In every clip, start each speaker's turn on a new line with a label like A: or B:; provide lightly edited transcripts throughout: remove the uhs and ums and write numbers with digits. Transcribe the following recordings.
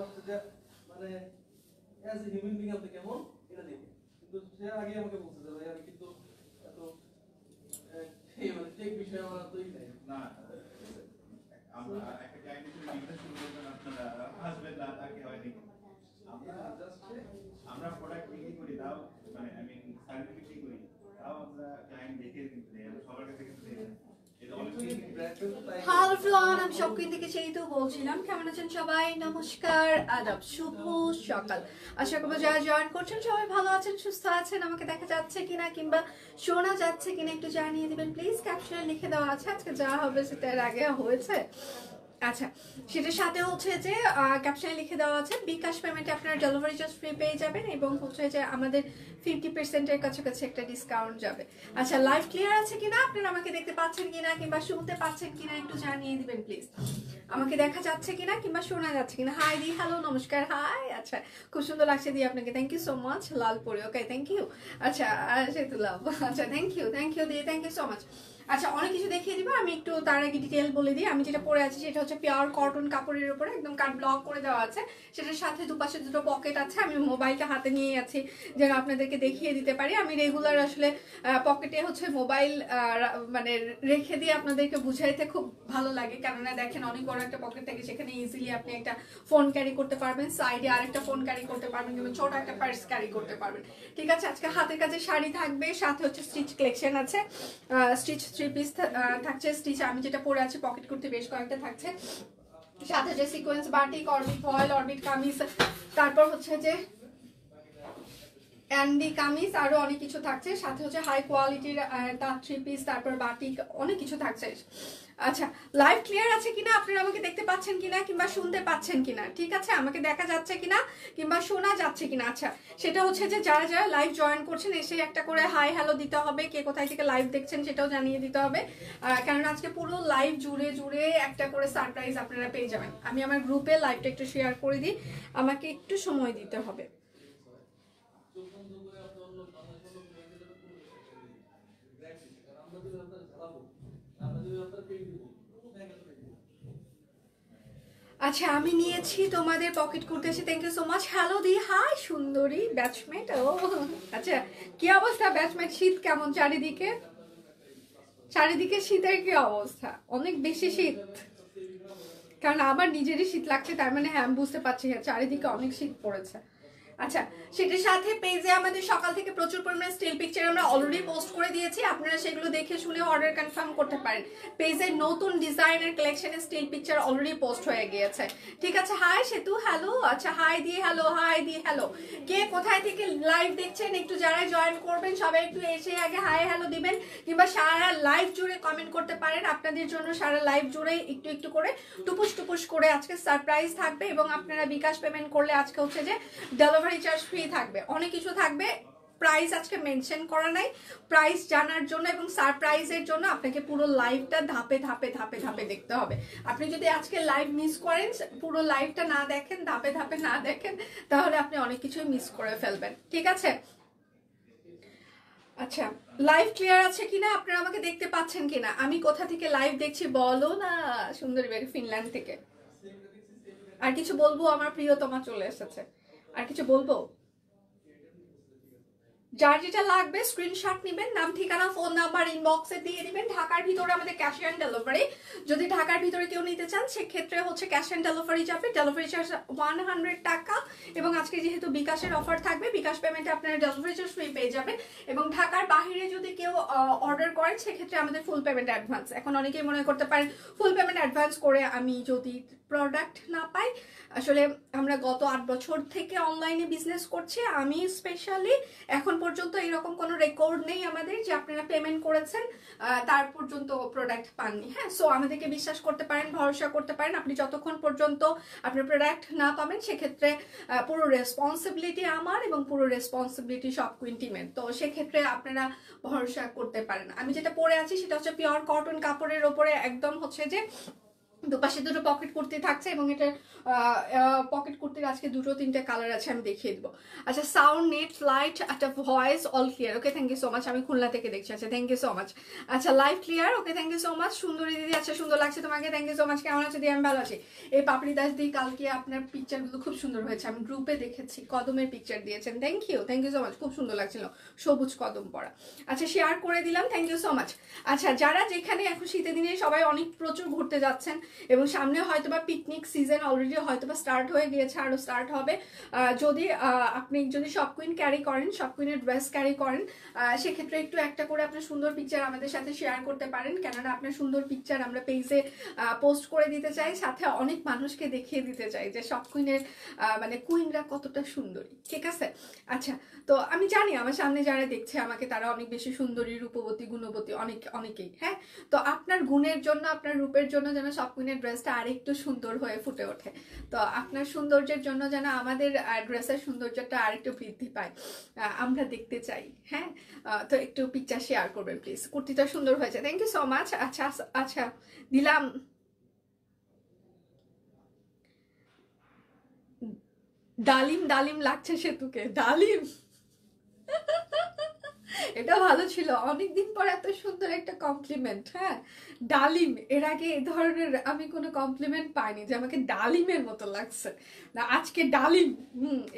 A: আসছে যে মানে অ্যাজ এ হিউম্যান বিং আপনি কেমন এটা দেখে, কিন্তু সে আগে আমাকে বলছে যে ভাই আমি কিন্তু এত মানে টেক বিষয়ে আমার এতই নাই না। আমরা একটা ক্লায়েন্ট হিসেবে বিজনেস শুরু করবেন, আপনারা হাসবেন না তাকে হয়নি। আমরা প্রোডাক্ট বিক্রি করি তাও মানে আই মিন সার্ভিস বিক্রি করি তাও আমরা ক্লায়েন্ট দেখে কিন্তু দেই, আমরা সবার কাছে কিন্তু দেই না।
B: হ্যালো এভরিওয়ান, আমি শৌখিন থেকে সেই তো বলছিলাম। কেমন আছেন সবাই? নমস্কার, আদাব, শুভ সকাল। আশা করবো যারা জয়েন করছেন সবাই ভালো আছেন, সুস্থ আছেন। আমাকে দেখা যাচ্ছে কিনা কিংবা শোনা যাচ্ছে কিনা একটু জানিয়ে দিবেন প্লিজ। ক্যাপশনে লিখে দেওয়া আছে, আজকে যা হবে সেটা এর আগে হয়েছে। আচ্ছা, সেটার সাথে হচ্ছে যে ক্যাপশনে লিখে দেওয়া আছে বিকাশ পেমেন্টে আপনারা ডেলিভারি চার্জ ফ্রি পেয়ে যাবেন এবং হচ্ছে যে আমাদের 50%-এর কাছাকাছি একটা ডিসকাউন্ট যাবে। আচ্ছা, লাইভ ক্লিয়ার আছে কিনা, আপনারা আমাকে দেখতে পাচ্ছেন কিনা কিংবা শুনতে পাচ্ছেন কিনা একটু জানিয়ে দিবেন প্লিজ। আমাকে দেখা যাচ্ছে কিনা কিংবা শোনা যাচ্ছে কিনা। হাই দি, হ্যালো, নমস্কার, হাই। আচ্ছা, খুব সুন্দর লাগছে দি আপনাকে, থ্যাংক ইউ সো মাচ। লালপুরি, ওকে, থ্যাংক ইউ। আচ্ছা, সেতু লাভ, আচ্ছা, থ্যাংক ইউ দি, থ্যাংক ইউ সো মাচ। আচ্ছা, অনেক কিছু দেখিয়ে দিব, আমি একটু তার আগে ডিটেল বলে দিই। আমি যেটা পরে আছি সেটা হচ্ছে পিওর কটন কাপড়ের উপরে একদম কাট ব্লক করে দেওয়া আছে, সেটার সাথে দুপাশে দুটো পকেট আছে। আমি মোবাইলটা হাতে নিয়ে আছি যেন আপনাদেরকে দেখিয়ে দিতে পারি। আমি রেগুলার আসলে পকেটে হচ্ছে মোবাইল মানে রেখে দিয়ে আপনাদেরকে বুঝাইতে খুব ভালো লাগে, কেননা দেখেন অনেক বড় একটা পকেট থাকে, সেখানে ইজিলি আপনি একটা ফোন ক্যারি করতে পারবেন, সাইডে আরেকটা ফোন ক্যারি করতে পারবেন কিংবা ছোট একটা পার্স ক্যারি করতে পারবেন। ঠিক আছে, আজকে হাতের কাছে শাড়ি থাকবে, সাথে হচ্ছে স্টিচ কালেকশন আছে, স্টিচ 3 পিস থাকছে। স্টিচ আমি যেটা পরে আছি পকেট কুর্তি বেশ কয়েকটা থাকছে, সাথে যে sequence batik, orbit foil, orbit kameez, তারপর হচ্ছে যে অ্যান্ডি কামিজ, আরো অনেক কিছু থাকছে। সাথে হচ্ছে হাই কোয়ালিটির তার 3 পিস, তারপর বাটিক, অনেক কিছু থাকছে। আচ্ছা, লাইভ ক্লিয়ার আছে কিনা, আপনারা আমাকে দেখতে পাচ্ছেন কিনা কিংবা শুনতে পাচ্ছেন কিনা? ঠিক আছে, আমাকে দেখা যাচ্ছে কিনা কিংবা শোনা যাচ্ছে কিনা? আচ্ছা, সেটা হচ্ছে যে যারা যারা লাইভ জয়েন করছেন এসে একটা করে হাই হ্যালো দিতে হবে, কে কোথায় থেকে লাইভ দেখছেন সেটাও জানিয়ে দিতে হবে, কারণ আজকে পুরো লাইভ জুড়ে জুড়ে একটা করে সারপ্রাইজ আপনারা পেয়ে যাবেন। আমি আমার গ্রুপে লাইভটা একটু শেয়ার করে দিই, আমাকে একটু সময় দিতে হবে। আচ্ছা, আমি নিয়েছি তোমাদের পকেট কুর্তেছি, thank you so much. Hello দি, হাই সুন্দরী ব্যাচমেট। ও আচ্ছা, কি অবস্থা ব্যাচমেট? শীত কেমন চারিদিকে? চারিদিকে শীতের কি অবস্থা? অনেক বেশি শীত, কারণ আমার নিজেরই শীত লাগছে, তার মানে হ্যাঁ আমি বুঝতে পারছি চারিদিকে অনেক শীত পড়েছে। আচ্ছা, সেটার সাথে পেজে আমাদের সকাল থেকে প্রচুর পরিমাণে স্টিল পিকচার আমরা অলরেডি পোস্ট করে দিয়েছি, আপনারা সেগুলো দেখে শুনে অর্ডার কনফার্ম করতে পারেন। পেজের নতুন ডিজাইনের কালেকশনের স্টিল পিকচার অলরেডি পোস্ট হয়ে গিয়েছে। ঠিক আছে, হাই সেতু, হ্যালো। আচ্ছা, হাই দিয়ে হ্যালো, হাই দিয়ে হ্যালো। কে কোথায় থেকে লাইভ দেখছেন একটু যারা জয়েন করবেন সবাই একটু এসে আগে হাই হ্যালো দিবেন, কিংবা সারা লাইভ জুড়ে কমেন্ট করতে পারেন। আপনাদের জন্য সারা লাইভ জুড়ে একটু একটু করে টুপুস টুপুস করে আজকে সারপ্রাইজ থাকবে, এবং আপনারা বিকাশ পেমেন্ট করলে আজকে হচ্ছে যে ডেলিভারি চার্জ ফ্রি থাকবে, অনেক কিছু থাকবে। প্রাইস আজকে মেনশন করা নাই, প্রাইস জানার জন্য এবং সারপ্রাইজের জন্য আপনাকে পুরো লাইভটা ধাপে ধাপে ধাপে ধাপে দেখতে হবে। আপনি যদি আজকে লাইভ মিস করেন, পুরো লাইভটা না দেখেন, ধাপে ধাপে না দেখেন, তাহলে আপনি অনেক কিছুই মিস করে ফেলবেন। ঠিক আছে, আচ্ছা, লাইভ ক্লিয়ার আছে কিনা, আপনারা আমাকে দেখতে পাচ্ছেন কিনা? আমি কোথা থেকে লাইভ দেখছি বলো না সুন্দরী বেগম, ফিনল্যান্ড থেকে। আর কিছু বলবো? আমার প্রিয়তমা চলে এসেছে, আর কিছু বলবো? যার যেটা লাগবে স্ক্রিনশট নেবেন, নাম ঠিকানা ফোন নাম্বার ইনবক্সে দিয়ে দিবেন। ঢাকার ভিতরে আমাদের ক্যাশ অন ডেলিভারি, যদি ঢাকার ভিতরে কেউ নিতে চান সেক্ষেত্রে হচ্ছে ক্যাশ অন ডেলিভারি যাবে, ডেলিভারি চার্জ 100 টাকা। এবং আজকে যেহেতু বিকাশের অফার থাকবে, বিকাশ পেমেন্টে আপনারা ডেলিভারি চার্জ ফ্রি পেয়ে যাবেন। এবং ঢাকার বাইরে যদি কেউ অর্ডার করেন সেক্ষেত্রে আমাদের ফুল পেমেন্ট অ্যাডভান্স। এখন অনেকেই মনে করতে পারেন ফুল পেমেন্ট অ্যাডভান্স করে আমি যদি প্রোডাক্ট না পাই, আসলে আমরা গত 8 বছর থেকে অনলাইনে বিজনেস করছি, আমি স্পেশালি এখন পর্যন্ত এরকম কোনো রেকর্ড নেই আমাদের যে আপনারা পেমেন্ট করেছেন তার পর্যন্ত প্রোডাক্ট পাননি। হ্যাঁ, সো আমাদেরকে বিশ্বাস করতে পারেন, ভরসা করতে পারেন। আপনি যতক্ষণ পর্যন্ত আপনার প্রোডাক্ট না পাবেন সেক্ষেত্রে পুরো রেসপন্সিবিলিটি আমার এবং পুরো রেসপন্সিবিলিটি সব কুইন টিমের, তো সেক্ষেত্রে আপনারা ভরসা করতে পারেন। আমি যেটা পরে আছি সেটা হচ্ছে পিওর কটন কাপড়ের ওপরে একদম হচ্ছে যে দুপাশে দুটো পকেট কুর্তি থাকছে এবং এটা পকেট কুর্তির আজকে দুটো তিনটে কালার আছে, আমি দেখিয়ে দেবো। আচ্ছা, সাউন্ড, নেট, লাইট, একটা voice, all clear. Okay, thank you so much. আমি খুলনা থেকে দেখছি। আচ্ছা, থ্যাংক ইউ সো মাচ। আচ্ছা, live clear. Okay, thank you so much. সুন্দরী দিদি, আচ্ছা সুন্দর লাগছে তোমাকে, থ্যাংক ইউ সো মাচ। কেমন আছে দিদি? আমি ভালো আছি। এই পাপড়ি দাস দি, কালকে আপনার পিকচারগুলো খুব সুন্দর হয়েছে, আমি গ্রুপে দেখেছি, কদমের পিকচার দিয়েছেন, থ্যাংক ইউ সো মাচ, খুব সুন্দর লাগছিল সবুজ কদম পরা। আচ্ছা, শেয়ার করে দিলাম, থ্যাংক ইউ সো মাচ। আচ্ছা, যারা যেখানে এখন শীতের দিনে সবাই অনেক প্রচুর ঘুরতে যাচ্ছেন এবং সামনে হয়তোবা পিকনিক সিজন অলরেডি হয়তোবা স্টার্ট হয়ে গিয়েছে, আরো স্টার্ট হবে। যদি আপনি যদি শপ কুইন ক্যারি করেন, শপ কুইনের ড্রেস ক্যারি করেন, সেক্ষেত্রে একটু একটা করে আপনার সুন্দর পিকচার আমাদের সাথে শেয়ার করতে পারেন, কেননা আপনার সুন্দর পিকচার আমরা পেজে পোস্ট করে দিতে চাই, সাথে অনেক মানুষকে দেখিয়ে দিতে চাই যে শপ কুইনের মানে কুইনরা কতটা সুন্দরী, ঠিক আছে? আচ্ছা, তো আমি জানি আমার সামনে যারা দেখছে আমাকে, তারা অনেক বেশি সুন্দরী, রূপবতী, গুণবতী, অনেকেই, হ্যাঁ। তো আপনার গুণের জন্য, আপনার রূপের জন্য যেন শপ কুইনের ড্রেসটা আরেকটু সুন্দর হয়ে ফুটে ওঠে, তো আপনার সৌন্দর্যের জন্য যেন আমাদের ড্রেসের সৌন্দর্যটা আরেকটু বৃদ্ধি পায়, আমরা দেখতে চাই, হ্যাঁ। তো একটু পিকচার শেয়ার করবেন প্লিজ। কুর্তিটা সুন্দর হয়েছে, থ্যাংক ইউ সো মাচ। আচ্ছা আচ্ছা, দিলাম। ডালিম ডালিম লাগছে সেতুকে, ডালিম এটা ভালো ছিল, অনেকদিন পর এত সুন্দর একটা কমপ্লিমেন্ট। হ্যাঁ, ডালিম, এর আগে এই ধরনের আমি কোনো কমপ্লিমেন্ট পাইনি যে আমাকে ডালিমের মতো লাগছে না, আজকে ডালিম।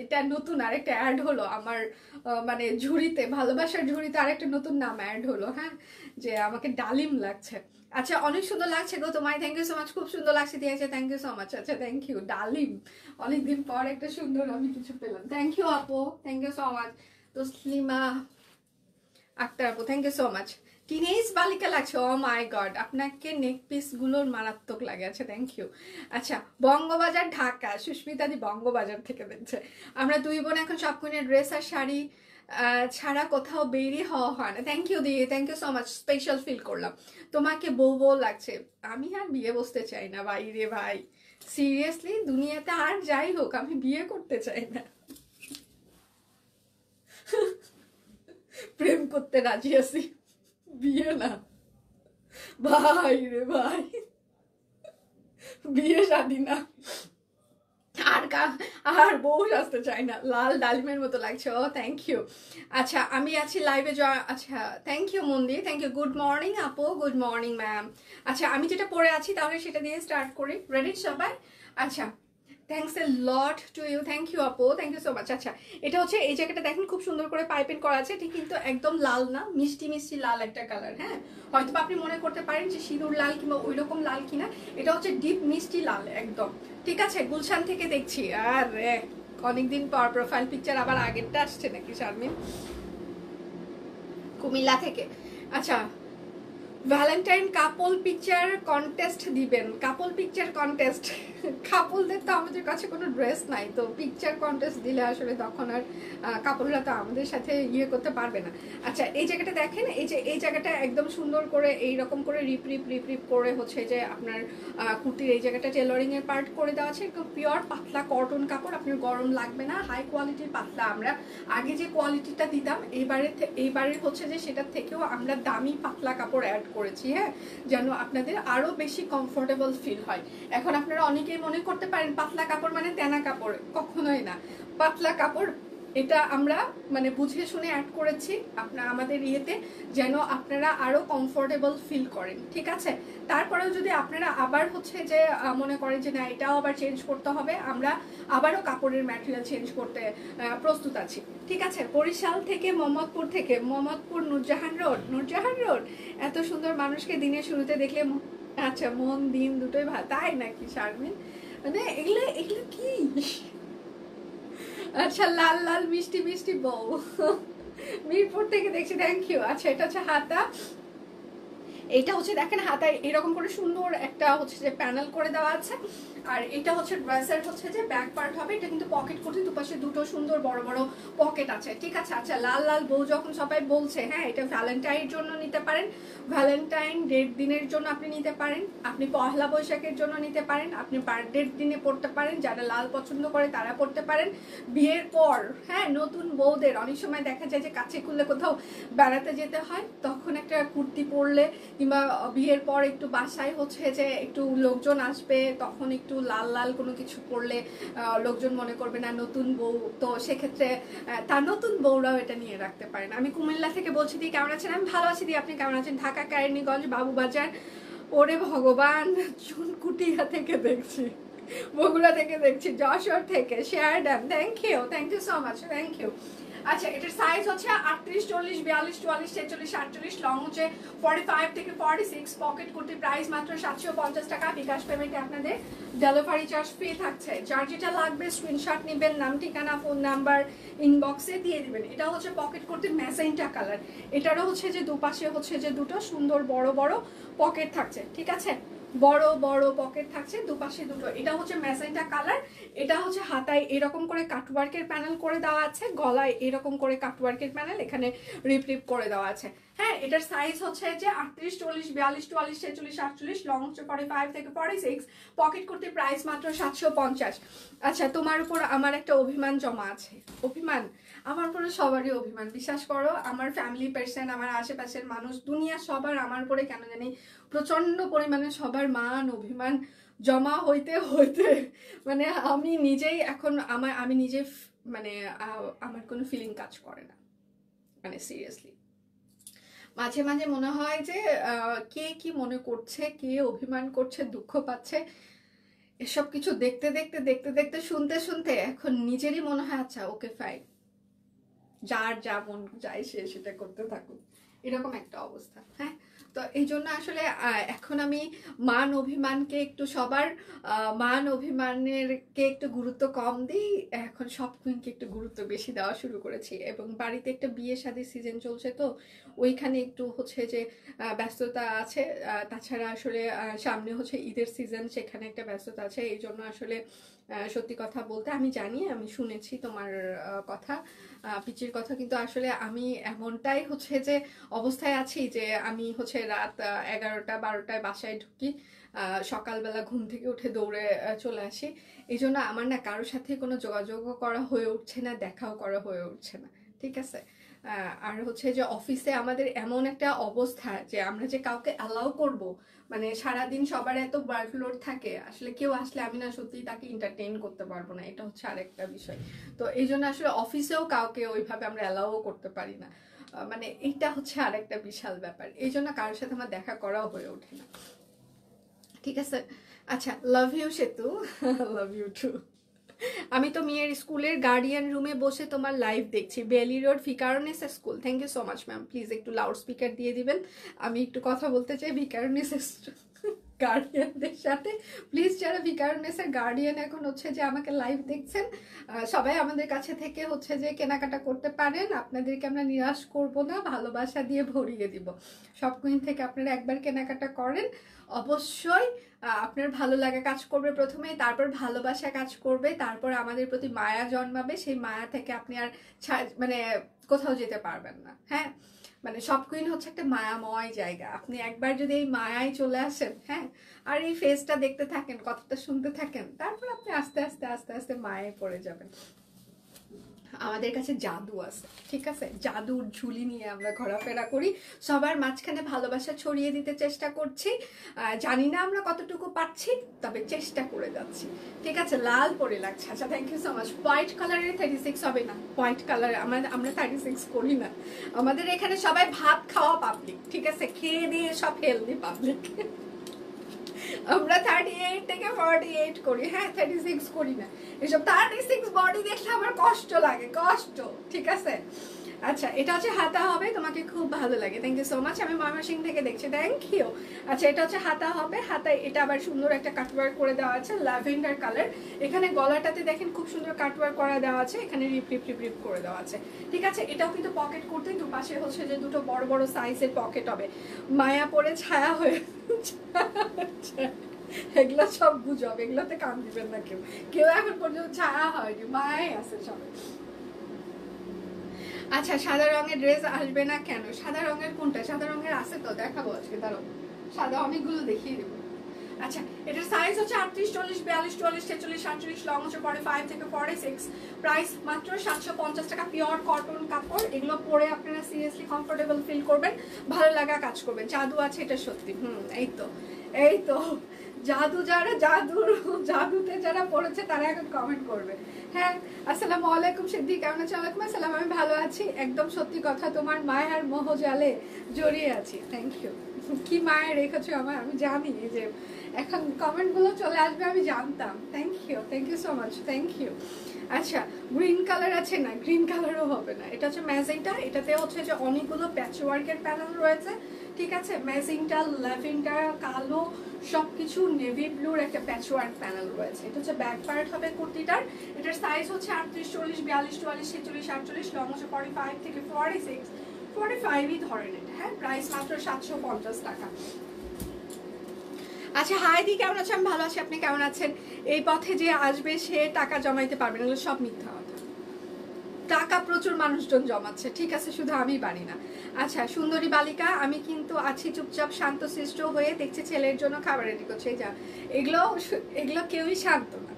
B: এটা নতুন আরেকটা অ্যাড হলো আমার মানে ঝুড়িতে, ভালোবাসার ঝুড়িতে আরেকটা নতুন নাম অ্যাড হলো, হ্যাঁ, যে আমাকে ডালিম লাগছে। আচ্ছা, অনেক সুন্দর লাগছে গো তোমায়, থ্যাংক ইউ সো মাচ, খুব সুন্দর লাগছে দিয়েছে, থ্যাংক ইউ সো মাচ। আচ্ছা, থ্যাংক ইউ। ডালিম, অনেকদিন পর একটা সুন্দর আমি কিছু পেলাম, থ্যাংক ইউ আপু, থ্যাংক ইউ সো মাচ। তো স্লিমা আক্তার আপু, thank you so much. Teenage বালিকা লাগছে, ও মাই গড, আপনাকে নেক পিস গুলোর মারাত্মক লাগে। আচ্ছা, থ্যাংক ইউ। আচ্ছা, বঙ্গবাজার ঢাকা, সুস্মিতা দি বঙ্গবাজার থেকে দেখছে। আমরা দুই বোন এখন শপ কুইনের ড্রেস আর শাড়ি ছাড়া কোথাও বেরিয়ে হওয়া হয় না। থ্যাংক ইউ দি, thank you so much, special feel করলাম। তোমাকে বউ বউ লাগছে, আমি আর বিয়ে বসতে চাই না ভাই রে ভাই, সিরিয়াসলি, দুনিয়াতে আর যাই হোক আমি বিয়ে করতে চাই না, প্রেম করতে রাজি আছি, বিয়ে না ভাই রে ভাই, বিয়ে শাদী না, আর বউ আসতে চাই না। লাল ডালিমের মতো লাগছে, ও থ্যাংক ইউ। আচ্ছা, আমি আছি লাইভে, আচ্ছা থ্যাংক ইউ মন্দির, থ্যাংক ইউ। গুড মর্নিং আপু, গুড মর্নিং ম্যাম। আচ্ছা, আমি যেটা পরে আছি তাহলে সেটা দিয়ে স্টার্ট করি, রেডি সবাই? আচ্ছা, thanks a lot to you, thank you আপু, থ্যাংক ইউ সো মাচ। আচ্ছা, এটা হচ্ছে এই জায়গাটা দেখেন খুব সুন্দর করে পাইপিং করা আছে, ঠিক কিন্তু একদম লাল না, মিষ্টি মিষ্টি লাল একটা কালার, হ্যাঁ। হয়তো আপনি মনে করতে পারেন যে সিঁদুর লাল কিংবা ওই রকম লাল কিনা, এটা হচ্ছে ডিপ মিষ্টি লাল একদম, ঠিক আছে। গুলশান থেকে দেখছি, আর অনেকদিন পর প্রোফাইল পিকচার আবার আগেরটা আসছে নাকি শারমিন? কুমিল্লা থেকে। আচ্ছা, ভ্যালেন্টাইন কাপল পিকচার কন্টেস্ট দিবেন, কাপল পিকচার কন্টেস্ট, কাপলদের তো আমাদের কাছে কোনো ড্রেস নাই, তো পিকচার কন্টেস্ট দিলে আসলে তখন আর কাপলরা তো আমাদের সাথে ইয়ে করতে পারবে না। আচ্ছা, এই জায়গাটা দেখেন, এই যে এই জায়গাটা একদম সুন্দর করে এইরকম করে রিপ করে হচ্ছে যে আপনার কুর্তির এই জায়গাটা টেলারিং এর পার্ট করে দেওয়া আছে, একদম পিওর পাতলা কটন কাপড়, আপনার গরম লাগবে না, হাই কোয়ালিটির পাতলা। আমরা আগে যে কোয়ালিটিটা দিতাম এইবারের হচ্ছে যে সেটার থেকেও আমরা দামি পাতলা কাপড় অ্যাড করেছি, হ্যাঁ, যেন আপনাদের আরো বেশি কমফোর্টেবল ফিল হয়। এখন আপনারা অনেকেই মনে করতে পারেন পাতলা কাপড় মানে তেনা কাপড়, কখনোই না। পাতলা কাপড় এটা আমরা মানে বুঝে শুনে অ্যাড করেছি আমাদের ইয়েতে, যেন আপনারা আরো কমফোর্টেবল ফিল করেন, ঠিক আছে। তারপরেও যদি আপনারা আবার হচ্ছে যে মনে করেন যে না এটাও আবার চেঞ্জ করতে হবে, আমরা আবারও কাপড়ের ম্যাটেরিয়াল চেঞ্জ করতে প্রস্তুত আছি, ঠিক আছে। বরিশাল থেকে, মোহাম্মদপুর নুরজাহান রোড, এত সুন্দর মানুষকে দিনের শুরুতে দেখলে আচ্ছা মন দিন দুটোই ভালো, তাই নাকি শারমিন? মানে এগুলো কি? আচ্ছা, লাল লাল মিষ্টি মিষ্টি বউ, মিরপুর থেকে দেখছি, থ্যাংক ইউ। আচ্ছা, এটা হচ্ছে হাতা, এটা হচ্ছে দেখেন হাতায় এরকম করে সুন্দর একটা হচ্ছে যে প্যানেল করে দেওয়া আছে, আর এটা হচ্ছে ড্রেসের হচ্ছে যে ব্যাক পার্ট হবে, এটা কিন্তু পকেট করতে দুপাশে দুটো সুন্দর বড় বড় পকেট আছে, ঠিক আছে। আচ্ছা, লাল লাল বউ যখন সবাই বলছে, হ্যাঁ, এটা ভ্যালেন্টাইনের জন্য নিতে পারেন, ভ্যালেন্টাইন ডের দিনের জন্য আপনি নিতে পারেন, আপনি পহেলা বৈশাখের জন্য নিতে পারেন, আপনি বার্থডের দিনে পড়তে পারেন, যারা লাল পছন্দ করে তারা পড়তে পারেন, বিয়ের পর, হ্যাঁ, নতুন বউদের অনেক সময় দেখা যায় যে কাছে খুললে কোথাও বেড়াতে যেতে হয়, তখন একটা কুর্তি পরলে কিংবা বিয়ের পর একটু বাসায় হচ্ছে যে একটু লোকজন আসবে, তখন একটু লাল লাল কোনো কিছু পরলে লোকজন মনে করবে না নতুন বউ, তো সেক্ষেত্রে তার নতুন বউরাও এটা নিয়ে রাখতে পারেন। আমি কুমিল্লা থেকে বলছি, দি কেমন আছেন? আমি ভালো আছি, দি আপনি কেমন আছেন? ঢাকা কেরানীগঞ্জ বাবুবাজার, ওরে ভগবান, চুনকুটিয়া থেকে দেখছি, বগুড়া থেকে দেখছি, যশোর থেকে, শেয়ারডান, thank you so much, thank you. আচ্ছা, এটার সাইজ হচ্ছে 38, 40, 42, 44, 46, 48, লং হচ্ছে 45 থেকে 46, পকেট কুর্তি, প্রাইস মাত্র 750 টাকা। বিকাশ পেমেন্টে আপনাদের ডেলিভারি চার্জ ফ্রি থাকছে। যার যেটা লাগবে স্ক্রিনশট নেবেন, নাম ঠিকানা ফোন নাম্বার ইনবক্সে দিয়ে দিবেন। এটা হচ্ছে পকেট কুর্তি ম্যাজেন্টা কালার, এটারও হচ্ছে যে দুপাশে হচ্ছে যে দুটো সুন্দর বড় বড় পকেট থাকছে, ঠিক আছে, বড় বড় পকেট থাকছে দুপাশে দুটো। এটা হচ্ছে ম্যাজেন্টা কালার, এটা হচ্ছে হাতায় এরকম করে কাটওয়ার্কের প্যানেল করে দেওয়া আছে, গলায় এরকম করে কাটওয়ার্কের প্যানেল, এখানে রিপ করে দেওয়া আছে। হ্যাঁ, এটার সাইজ হচ্ছে যে 38, 40, 42, 44, 46, 48, লং হচ্ছে 45 থেকে 46, পকেট করতে প্রাইস মাত্র 750। আচ্ছা, তোমার উপর আমার একটা অভিমান জমা আছে। অভিমান? আমার উপরে সবারই অভিমান, বিশ্বাস করো। আমার ফ্যামিলি পার্সন, আমার আশেপাশের মানুষ, দুনিয়া সবার আমার উপরে কেন জানি প্রচন্ড পরিমাণে সবার মান অভিমান জমা হইতে হইতে মানে আমি নিজেই এখন আমি নিজে মানে আমার কোনো ফিলিং কাজ করে না, মানে সিরিয়াসলি। মাঝে মাঝে মনে হয় যে কে কি মনে করছে, কে অভিমান করছে, দুঃখ পাচ্ছে, এসব কিছু দেখতে দেখতে দেখতে দেখতে শুনতে শুনতে এখন নিজেরই মনে হয় আচ্ছা ওকে ফাইন, যার যা মন চায় সে সেটা করতে থাকুক, এরকম একটা অবস্থা। হ্যাঁ, তো এই জন্য আসলে এখন আমি মান অভিমানকে একটু সবার মান অভিমানের কে একটু গুরুত্ব কম দিই, এখন সব কুইনকে একটু গুরুত্ব বেশি দেওয়া শুরু করেছি। এবং বাড়িতে একটা বিয়ে শাদীর সিজন চলছে, তো ওইখানে একটু হচ্ছে যে ব্যস্ততা আছে। তাছাড়া আসলে সামনে হচ্ছে ঈদের সিজন, সেখানে একটা ব্যস্ততা আছে। এই জন্য আসলে সত্যি কথা বলতে আমি জানি, আমি শুনেছি তোমার কথা, পিচির কথা, কিন্তু আসলে আমি এমনটাই হচ্ছে যে অবস্থায় আছি যে আমি হচ্ছে রাত 11টা 12টায় বাসায় ঢুকি, সকালবেলা ঘুম থেকে উঠে দৌড়ে চলে আসি। এই জন্য আমার না কারোর সাথে কোনো যোগাযোগও করা হয়ে উঠছে না, দেখাও করা হয়ে উঠছে না, ঠিক আছে। আর হচ্ছে যে অফিসে আমাদের এমন একটা অবস্থা যে আমরা যে কাউকে অ্যালাউ করব, মানে সারাদিন সবার এত ওয়ার্কলোড থাকে, আসলে কেউ আসলে আমি না সত্যি তাকে এন্টারটেইন করতে পারবো না, এটা হচ্ছে আরেকটা বিষয়। তো এই জন্য আসলে অফিসেও কাউকে ওইভাবে আমরা অ্যালাউ করতে পারি না, মানে এইটা হচ্ছে আরেকটা বিশাল ব্যাপার। এই জন্য কারোর সাথে আমার দেখা করাও হয়ে ওঠে না, ঠিক আছে। আচ্ছা, লাভ ইউ সেতু, লাভ ইউ টু। আমি তো মেয়ের স্কুলের গার্ডিয়ান রুমে বসে তোমার লাইভ দেখছি, Bailey Road Viqarunnisa school. Thank you so much ma'am, please একটু লাউড স্পিকার দিয়ে দিবেন, আমি একটু কথা বলতে চাই ভিকারুনিস গার্ডিয়ানদের সাথে। প্লিজ যারা ভিকারুনিসের গার্ডিয়ান এখন হচ্ছে যে আমাকে লাইভ দেখছেন, সবাই আমাদের কাছে থেকে হচ্ছে যে কেনাকাটা করতে পারেন, আপনাদেরকে আমরা নিরাশ করব না, ভালোবাসা দিয়ে ভরিয়ে দিব। সব কুইন থেকে আপনারা একবার কেনাকাটা করেন, অবশ্যই আপনার ভালো লাগা কাজ করবে প্রথমে, তারপর ভালোবাসা কাজ করবে, তারপর আমাদের প্রতি মায়া জন্মাবে, সেই মায়া থেকে আপনি আর মানে কোথাও যেতে পারবেন না। হ্যাঁ, মানে সব কুইন হচ্ছে একটা মায়াময় জায়গা, আপনি একবার যদি এই মায়ায় চলে আসেন, হ্যাঁ, আর এই ফেসটা দেখতে থাকেন, কথাটা শুনতে থাকেন, তারপর আপনি আস্তে আস্তে আস্তে আস্তে মায়ায় পড়ে যাবেন। আমাদের কাছে জাদু আছে, ঠিক আছে, জাদুর ঝুলি নিয়ে আমরা ঘোরাফেরা করি, সবার মাঝখানে ভালোবাসা ছড়িয়ে দিতে চেষ্টা করছি। জানি না আমরা কতটুকু পাচ্ছি, তবে চেষ্টা করে যাচ্ছি, ঠিক আছে। লাল পরে লাগছে, আচ্ছা thank you so much. White কালারের 36 হবে না, হোয়াইট কালার আমরা 36 করি না, আমাদের এখানে সবাই ভাত খাওয়া পাবলিক, ঠিক আছে, খেয়ে দিয়ে সব হেলদি পাবলিক, আমরা 38 থেকে 48 করি, হ্যাঁ 36 করি না। এসব 36 বডি দেখলে আমার কষ্ট লাগে, কষ্ট, ঠিক আছে। আচ্ছা, এটা হচ্ছে হাতা হবে, তোমাকে খুব ভালো লাগে, থ্যাংক ইউ সো মাচ, আমি ময়মনসিংহ থেকে দেখছি, থ্যাংক ইউ। আচ্ছা, এটা হচ্ছে হাতা হবে, হাতায় এটা আবার সুন্দর একটা কাটওয়ার্ক করে দেওয়া আছে, ল্যাভেন্ডার কালার। এখানে গলাটাতে দেখেন খুব সুন্দর কাটওয়ার্ক করা দেওয়া আছে, এখানে রিপ করে দেওয়া আছে, ঠিক আছে। এটাও কিন্তু পকেট করতে দুপাশে হচ্ছে যে দুটো বড় বড় সাইজের পকেট হবে, মায়া পরে ছায়া হয়ে এগুলো সব গুজব, এগুলোতে কান দিবেন না কেউ, কেউ এখন পর্যন্ত ছায়া হয়নি, মায়াই আছে সবাই। আচ্ছা, সাদা রঙের ড্রেস আসবে না কেন? সাদা রঙের কোনটা? সাদা রঙের আছে তো, দেখাবো আজকে, দাঁড়াও, সাদা অনেকগুলো দেখিয়ে দেবো। আচ্ছা এটার সাইজ হচ্ছে 38, 40, 42, 44, 46, 47, লং হচ্ছে 45 থেকে 46, প্রাইস মাত্র 750 টাকা। পিওর কটন কাপড়, এগুলো পরে আপনারা সিরিয়াসলি কমফোর্টেবল ফিল করবেন, ভালো লাগা কাজ করবেন। জাদু আছে এটা সত্যি। এই তো জাদু, যারা জাদুতে যারা পড়েছে তারা এখন কমেন্ট করবে। হ্যাঁ আসসালামু আলাইকুম সিদ্দি, কেমন আছেন? ওয়ালাইকুম আসসালাম, আমি ভালো আছি। একদম সত্যি কথা, তোমার মায়ার মোহজালে জড়িয়ে আছি। Thank you. কি মায়া রেখেছো আমার, আমি জানি যে এখন কমেন্টগুলো চলে আসবে, আমি জানতাম। Thank you so much, thank you. আচ্ছা গ্রিন কালার আছে না, গ্রিন কালারও হবে না, এটা হচ্ছে ম্যাজেন্টা। এটাতে হচ্ছে যে অনেকগুলো প্যাচওয়ার্কের প্যানেল রয়েছে, ঠিক আছে। ম্যাজেন্টা, ল্যাভেন্ডার, কালো সবকিছু নেভি ব্লুর একটা প্যাচওয়ার্ক প্যানেল রয়েছে। এটা হচ্ছে ব্যাক পার্ট হবে কুর্তিটার। এটার সাইজ হচ্ছে 38, 40, 42, 44, 46, 48, লং হচ্ছে 45 থেকে 46, 45ই ধরেন এটা। হ্যাঁ প্রাইস মাত্র 750 টাকা। আচ্ছা হাই দি, কেমন আছেন? আমি ভালো আছি, আপনি কেমন আছেন? এই পথে যে আসবে সে টাকা জমাইতে পারবে না, এগুলো সব মিথ্যা কথা। টাকা প্রচুর মানুষজন জমাচ্ছে, ঠিক আছে, শুধু আমি পারি না। আচ্ছা সুন্দরী বালিকা, আমি কিন্তু আছি চুপচাপ শান্তশিষ্ট হয়ে, দেখছি ছেলের জন্য খাবার রেডি করছে। যা এগুলো কেউই শান্ত না,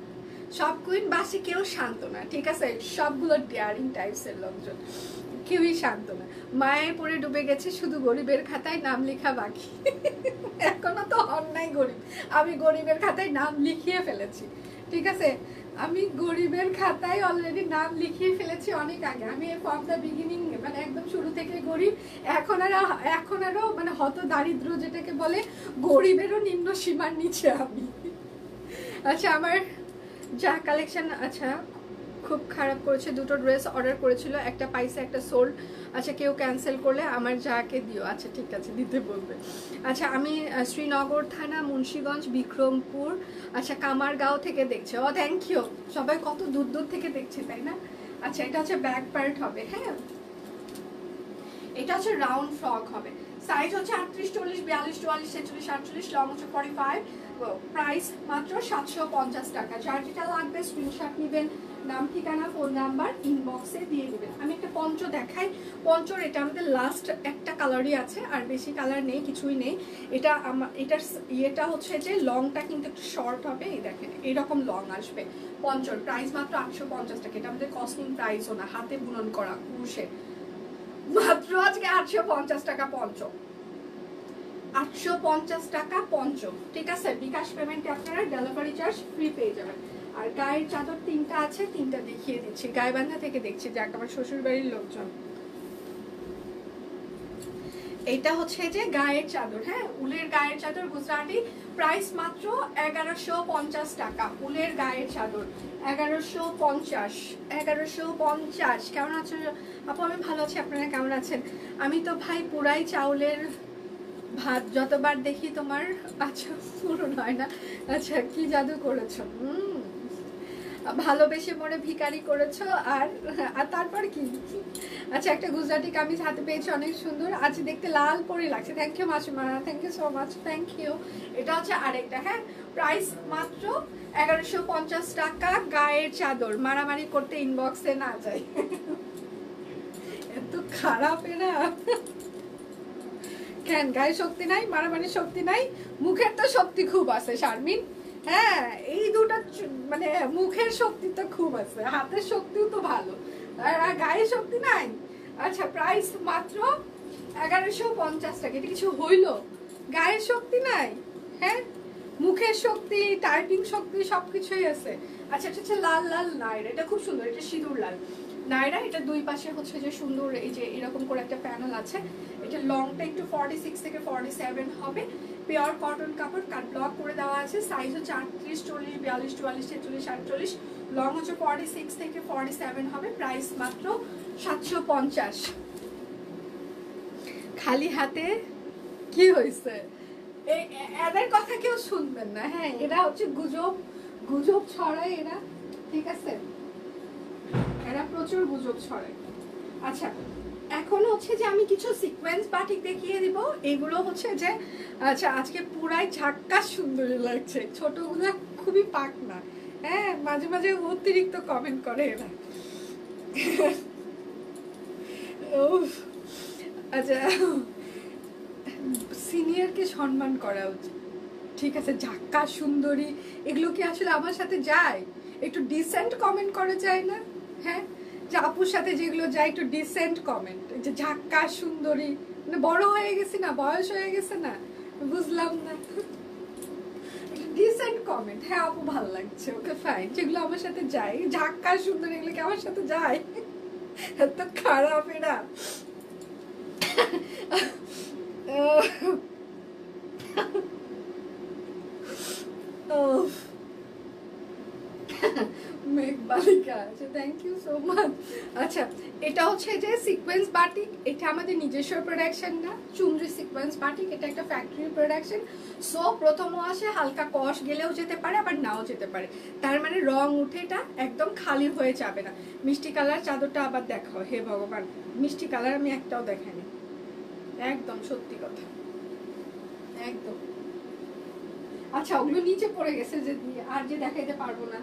B: সব কুইন বাসি কেউ শান্ত না, ঠিক আছে। সবগুলো ডেয়ারিং টাইপসের লোকজন, কেউই শান্ত না। মায়ের পরে ডুবে গেছে, শুধু গরিবের খাতায় নাম লেখা বাকি। এখনো তো অন্যায় গরিব, আমি গরিবের খাতায় নাম লিখিয়ে ফেলেছি, ঠিক আছে। আমি গরিবের খাতায় অলরেডি নাম লিখিয়ে ফেলেছি অনেক আগে। আমি ফ্রম দ্য বিগিনিং, মানে একদম শুরু থেকে গরিব। এখন আরো মানে হত দারিদ্র যেটাকে বলে, গরিবেরও নিম্ন সীমার নিচে আমি। আচ্ছা আমার যা কালেকশন, আচ্ছা খুব খারাপ করেছে। দুটো ড্রেস অর্ডার করেছিল, একটা পাইছে একটা সোল্ড। আচ্ছা কেউ ক্যান্সেল করলে আমার যাকে দিও। আচ্ছা ঠিক আছে, দিতে বলবে। আচ্ছা আমি শ্রীনগর থানা, মুন্সিগঞ্জ, বিক্রমপুর, আচ্ছা কামারগাঁও থেকে দেখছে। ও থ্যাংক ইউ, সবাই কত দূর দূর থেকে দেখছে, তাই না? আচ্ছা এটা হচ্ছে ব্যাক পার্ট হবে। হ্যাঁ এটা হচ্ছে রাউন্ড ফ্রক হবে। সাইজ হচ্ছে 38, 40, 42, 44, 46, 48, লং হচ্ছে 45, প্রাইস মাত্র 750 টাকা। যার যেটা লাগবে স্ক্রিনশট নেবেন, নাম ঠিকানা ফোন নাম্বার ইনবক্সে দিয়ে দেবেন। আমি একটা পঞ্চ দেখাই। পঞ্চর এটা আমাদের লাস্ট একটা কালারই আছে, আর বেশি কালার নেই, কিছুই নেই। এটা এটার ইয়েটা হচ্ছে যে লংটা কিন্তু একটু শর্ট হবে, এই দেখেন এরকম লং আসবে। পঞ্চর প্রাইস মাত্র 850 টাকা। এটা আমাদের কস্টিং প্রাইসও না, হাতে বুনন করা কুরুশে, মাত্র আজকে 850 টাকা পঞ্চ, 850 টাকা পঞ্চ, ঠিক আছে। বিকাশ পেমেন্টে আপনারা ডেলিভারি চার্জ ফ্রি পেয়ে যাবেন। আর গায়ের চাদর তিনটা আছে, তিনটা দেখিয়ে দিচ্ছি। গাইবান্ধা থেকে দেখছি, যাক আমার শ্বশুর বাড়ির লোকজন। এটা হচ্ছে যে গায়ের চাদর, হ্যাঁ উলের গায়ের চাদর গুজরাটি, প্রাইস মাত্র 1150 টাকা। উলের গায়ের চাদর 1150। কেমন আছো আপু? আমি ভালো আছি, আপনারা কেমন আছেন? আমি তো ভাই পুরাই চাউলের ভাত, যতবার দেখি তোমার। আচ্ছা পূরণ হয় না। আচ্ছা কি জাদু করেছো? ভালোবেসে মরে ভিখারি করেছো, আর তারপর কি? আচ্ছা একটা গুজরাটি কামিজ হাতে পেয়েছি, অনেক সুন্দর, আজ দেখতে লাল পরে লাগছে। থ্যাংক ইউ মাসিমা, thank you so much, thank you. এটা হচ্ছে আরেকটা, হ্যাঁ প্রাইস মাত্র 1150 টাকা। গায়ের চাদর, মারামারি করতে ইনবক্সে না যায়। এত খারাপ এরা কেন? গায়ে শক্তি নাই, মারামারি শক্তি নাই, মুখের তো শক্তি খুব আছে শারমিন। হ্যাঁ এই দুটা মানে মুখের শক্তি তো খুব আছে, হাতের শক্তিও তো ভালো, আর গায়ে শক্তি নাই। আচ্ছা প্রাইস মাত্র 1150 টাকা। এটা কিছু হইল? গায়ের শক্তি নাই, হ্যাঁ মুখের শক্তি, টাইপিং শক্তি সবকিছুই আছে। আচ্ছা এটা হচ্ছে লাল লাল নাইরা, এটা খুব সুন্দর, এটা সিঁদুর লাল নাইরা। এটা দুই পাশে হচ্ছে যে সুন্দর এই যে এরকম করে একটা প্যানেল আছে। এটা লংটা একটু 46 থেকে 47 হবে। পিওর কটন কাপড়, কাট ব্লক করে দেওয়া আছে। সাইজ হচ্ছে 38, 40, 42, 44, 46, 48, লং হচ্ছে 46 থেকে 47 হবে। প্রাইস মাত্র 750। খালি হাতে কি হয়েছে? এদের কথা কেউ শুনবেন না, হ্যাঁ এরা হচ্ছে গুজব ছড়ায় এরা, ঠিক আছে, এরা প্রচুর গুজব ছড়ায়। আচ্ছা এখন হচ্ছে যে আমি কিছু সিকোয়েন্স বাটিক দেখিয়ে দিব। এগুলো হচ্ছে যে আচ্ছা আজকে পুরাই ঝাক্কাস সুন্দরী লাগছে। ছোটগুলো খুবই পাক না, হ্যাঁ মাঝে মাঝে অতিরিক্ত কমেন্ট করে এরা। আচ্ছা সিনিয়রকে সম্মান করা উচিত, ঠিক আছে, ঝাক্কা সুন্দরী এগুলো কি আসলে আমার সাথে যায়? একটু ডিসেন্ট কমেন্ট করা যায় না? হ্যাঁ, যে আপুর সাথে যেগুলো যায় একটু ডিসেন্ট কমেন্ট। যে ঝাক্কা সুন্দরী মানে বড় হয়ে গেছি না, বয়স হয়ে গেছে না, বুঝলাম না। ডিসেন্ট কমেন্ট, হ্যাঁ আপু ভালো লাগছে, ওকে ফাইন, যেগুলো আমার সাথে যায়। ঝাক্কা সুন্দরী এগুলো কি আমার সাথে যায়? এত খারাপ এরা। মেঘবালিকা, আচ্ছা থ্যাংক ইউ সো মাচ। আচ্ছা, এটা হচ্ছে যে সিকোয়েন্স বাটিক, এটা আমাদের নিজস্ব প্রোডাকশন না, চুনরি সিকোয়েন্স বাটিক, এটা একটা ফ্যাক্টরি প্রোডাকশন। সো প্রথম আসে হালকা কষ গেলেও যেতে পারে, আবার নাও যেতে পারে, তার মানে রং উঠে এটা একদম খালি হয়ে যাবে না। মিষ্টি কালার চাদরটা আবার দেখাও, হে ভগবান, মিষ্টি কালার আমি একটাও দেখাইনি, একদম সত্যি কথা, একদম। আচ্ছা, ওগুলো নিচে পড়ে গেছে যে আর যে দেখাইতে পারবো না,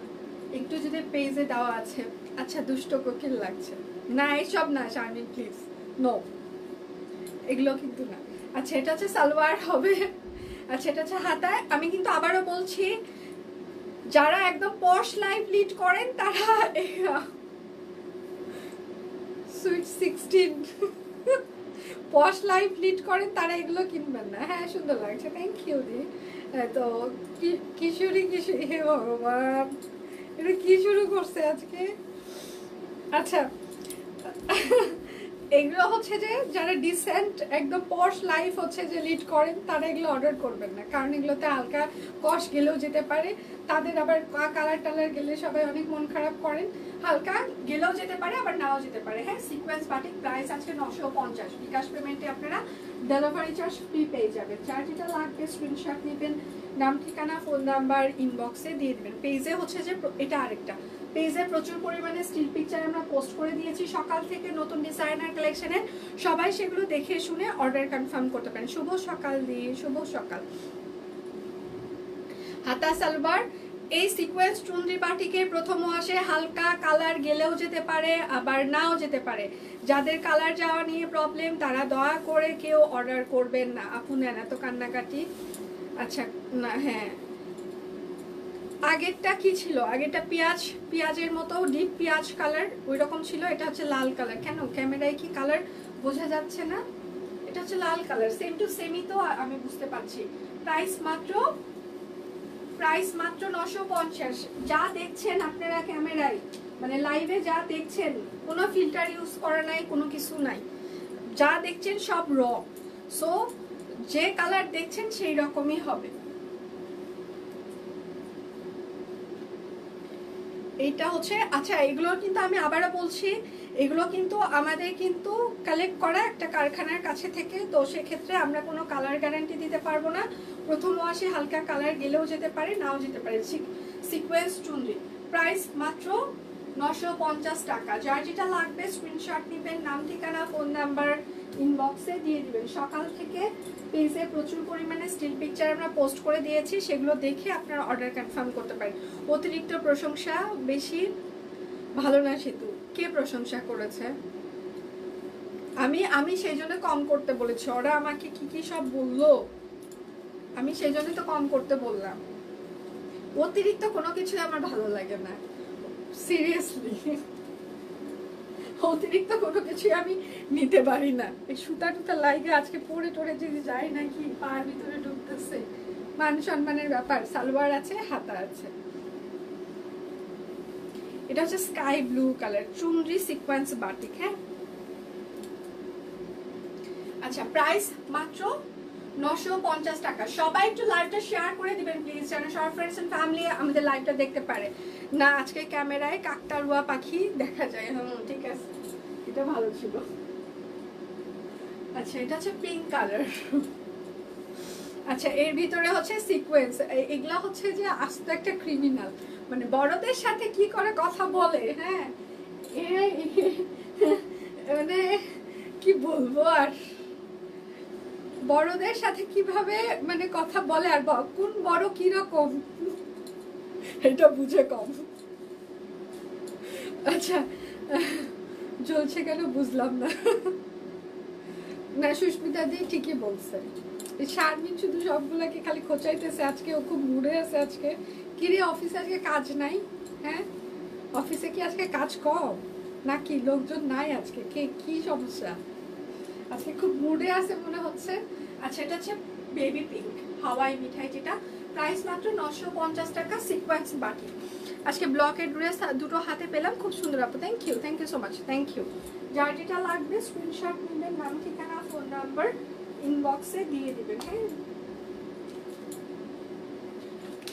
B: একটু যদি পেজে দেওয়া আছে। আচ্ছা, দুষ্ট কোকিল লাগছে না, এইসব না শারমিন প্লিজ, নো, এগুলো কিন্তু না। আচ্ছা, এটা হচ্ছে সালোয়ার হবে। আচ্ছা, এটা হচ্ছে হাতায়। আমি কিন্তু আবারও বলছি, যারা একদম পশ লাইফ লিড করেন তারা সুইট 16 পশ লাইফ লিড করেন তারা এগুলো কিনবেন না। হ্যাঁ, সুন্দর লাগছে, থ্যাংক ইউ দি। তো কিশোরী কিশোরী, হে ভগবান, এটা কি শুরু করছে আজকে। আচ্ছা, এগুলো হচ্ছে যে যারা ডিসেন্ট একদম পশ লাইফ হচ্ছে যে লিড করেন তারা এগুলো অর্ডার করবেন না, কারণ এগুলোতে হালকা কষ গেলেও যেতে পারে, তাদের আবার কালার টালার গেলে সবাই অনেক মন খারাপ করেন, হালকা গেলেও যেতে পারে আবার নাও যেতে পারে। হ্যাঁ, সিকোয়েন্স বাটিক প্রাইস আছে 950, বিকাশ পেমেন্টে আপনারা ডেলিভারি চার্জ ফ্রি পেয়ে যাবেন। যার যেটা লাগবে স্ক্রিনশট নেবেন, নাম ঠিকানা ফোন নাম্বার ইনবক্সে দিয়ে দেবেন। পেজে হচ্ছে যে এটা আরেকটা পেজে প্রচুর পরিমাণে স্টিল পিকচার আমরা পোস্ট করে দিয়েছি সকাল থেকে, নতুন ডিজাইনার কালেকশনের, সবাই সেগুলো দেখে শুনে অর্ডার কনফার্ম করতে পারেন। শুভ সকাল দিয়ে, শুভ সকাল। হাতা সালোয়ার, এই সিকোয়েন্স চুনরি বাটিকে প্রথম আসে হালকা কালার গেলেও যেতে পারে আবার নাও যেতে পারে। যাদের কালার যাওয়া নিয়ে প্রবলেম তারা দয়া করে কেউ অর্ডার করবেন না। আপু নেন এত কান্নাকাটি। আচ্ছা না, হ্যাঁ, আগেরটা কি ছিল? আগেরটা পেঁয়াজের মতো ডিপ পেঁয়াজ কালার ওই রকম ছিল, এটা হচ্ছে লাল কালার। কেন ক্যামেরায় কি কালার বোঝা যাচ্ছে না? এটা হচ্ছে লাল কালার, সেম টু সেমই তো আমি বুঝতে পারছি। প্রাইস মাত্র 950। যা দেখছেন আপনারা ক্যামেরায় মানে লাইভে যা দেখছেন, কোনো ফিল্টার ইউজ করা নাই, কোনো কিছু নাই, যা দেখছেন সব র। সো যে কালার দেখছেন সেই রকমই হবে। এইটা হচ্ছে, আচ্ছা এগুলো কিন্তু আমি আবারও বলছি, এগুলো কিন্তু আমাদের কিন্তু কালেক্ট করা একটা কারখানার কাছে থেকে, তো সেক্ষেত্রে আমরা কোনো কালার গ্যারান্টি দিতে পারবো না। প্রথম ওয়াশে হালকা কালার গেলেও যেতে পারে, নাও যেতে পারে। সিকোয়েন্স চুনরি প্রাইস মাত্র 950 টাকা। যার যেটা লাগবে স্ক্রিনশট নেবেন, নাম ঠিকানা ফোন নাম্বার ইনবক্সে দিয়ে দিবেন। সকাল থেকে পেজে প্রচুর পরিমাণে স্টিল পিকচার আমরা পোস্ট করে দিয়েছি, সেগুলো দেখে আপনারা অর্ডার কনফার্ম করতে পারেন। অতিরিক্ত প্রশংসা বেশি ভালো না সেতু, কে প্রশংসা করেছে? আমি সেই জন্য কম করতে বলেছি, ওরা আমাকে কি কি সব বললো, আমি সেই জন্য তো কম করতে বললাম। অতিরিক্ত কোনো কিছু আমার ভালো লাগে না, সিরিয়াসলি অতিরিক্ত কোনো কিছু আমি নিতে পারি না। এই সুতা টুতা লাইগে আজকে পরে টরে যদি যাই নাকি পায়ের ভিতরে ঢুকতেছে, মান সম্মানের ব্যাপার। সালোয়ার আছে, হাতা আছে। এটা হচ্ছে sky blue colour chunri sequence batik. হ্যাঁ, আচ্ছা প্রাইস মাত্র 950 টাকা। সবাই একটু লাইভটা শেয়ার করে দিবেন প্লিজ, যেন সব ফ্রেন্ডস এন্ড ফ্যামিলি আমাদের লাইভটা দেখতে পারে। না আজকে ক্যামেরায় কাকতাড়ুয়া পাখি দেখা যায়। ঠিক আছে, এটা ভালো ছিল। আচ্ছা, এটা হচ্ছে পিঙ্ক কালার। আচ্ছা, এর ভিতরে হচ্ছে সিকোয়েন্স। এগুলা হচ্ছে যে আস্ত একটা ক্রিমিনাল, মানে বড়দের সাথে কি করে কথা বলে। হ্যাঁ, মানে কি বলবো আর, বড়দের সাথে কিভাবে মানে কথা বলে, আর কোন বড় কিরকম এটা বুঝে কম। আচ্ছা, জ্বলছে কেন বুঝলাম না। না সুস্মিতা দি ঠিকই বলছে, শারমিন শুধু সবগুলাকে খালি খোঁচাইতেছে, আজকে ও খুব মুডে আছে আজকে। কিরে অফিসে আজকে কাজ নাই? হ্যাঁ অফিসে কি আজকে কাজ কম নাকি লোকজন নাই আজকে? কি সমস্যা? আজকে খুব মুডে আছে মনে হচ্ছে। আচ্ছা এটা হচ্ছে বেবি পিঙ্ক হাওয়াই মিঠাই, যেটা প্রাইস মাত্র 950 টাকা, সিকোয়েন্স বাটি। আজকে ব্লকের ড্রেস দুটো হাতে পেলাম, খুব সুন্দর আপু, thank you so much, thank you. যার যেটা লাগবে স্ক্রিনশট নেবেন, নাম ঠিকানা ফোন নাম্বার ইনবক্সে দিয়ে দিবেন। হ্যাঁ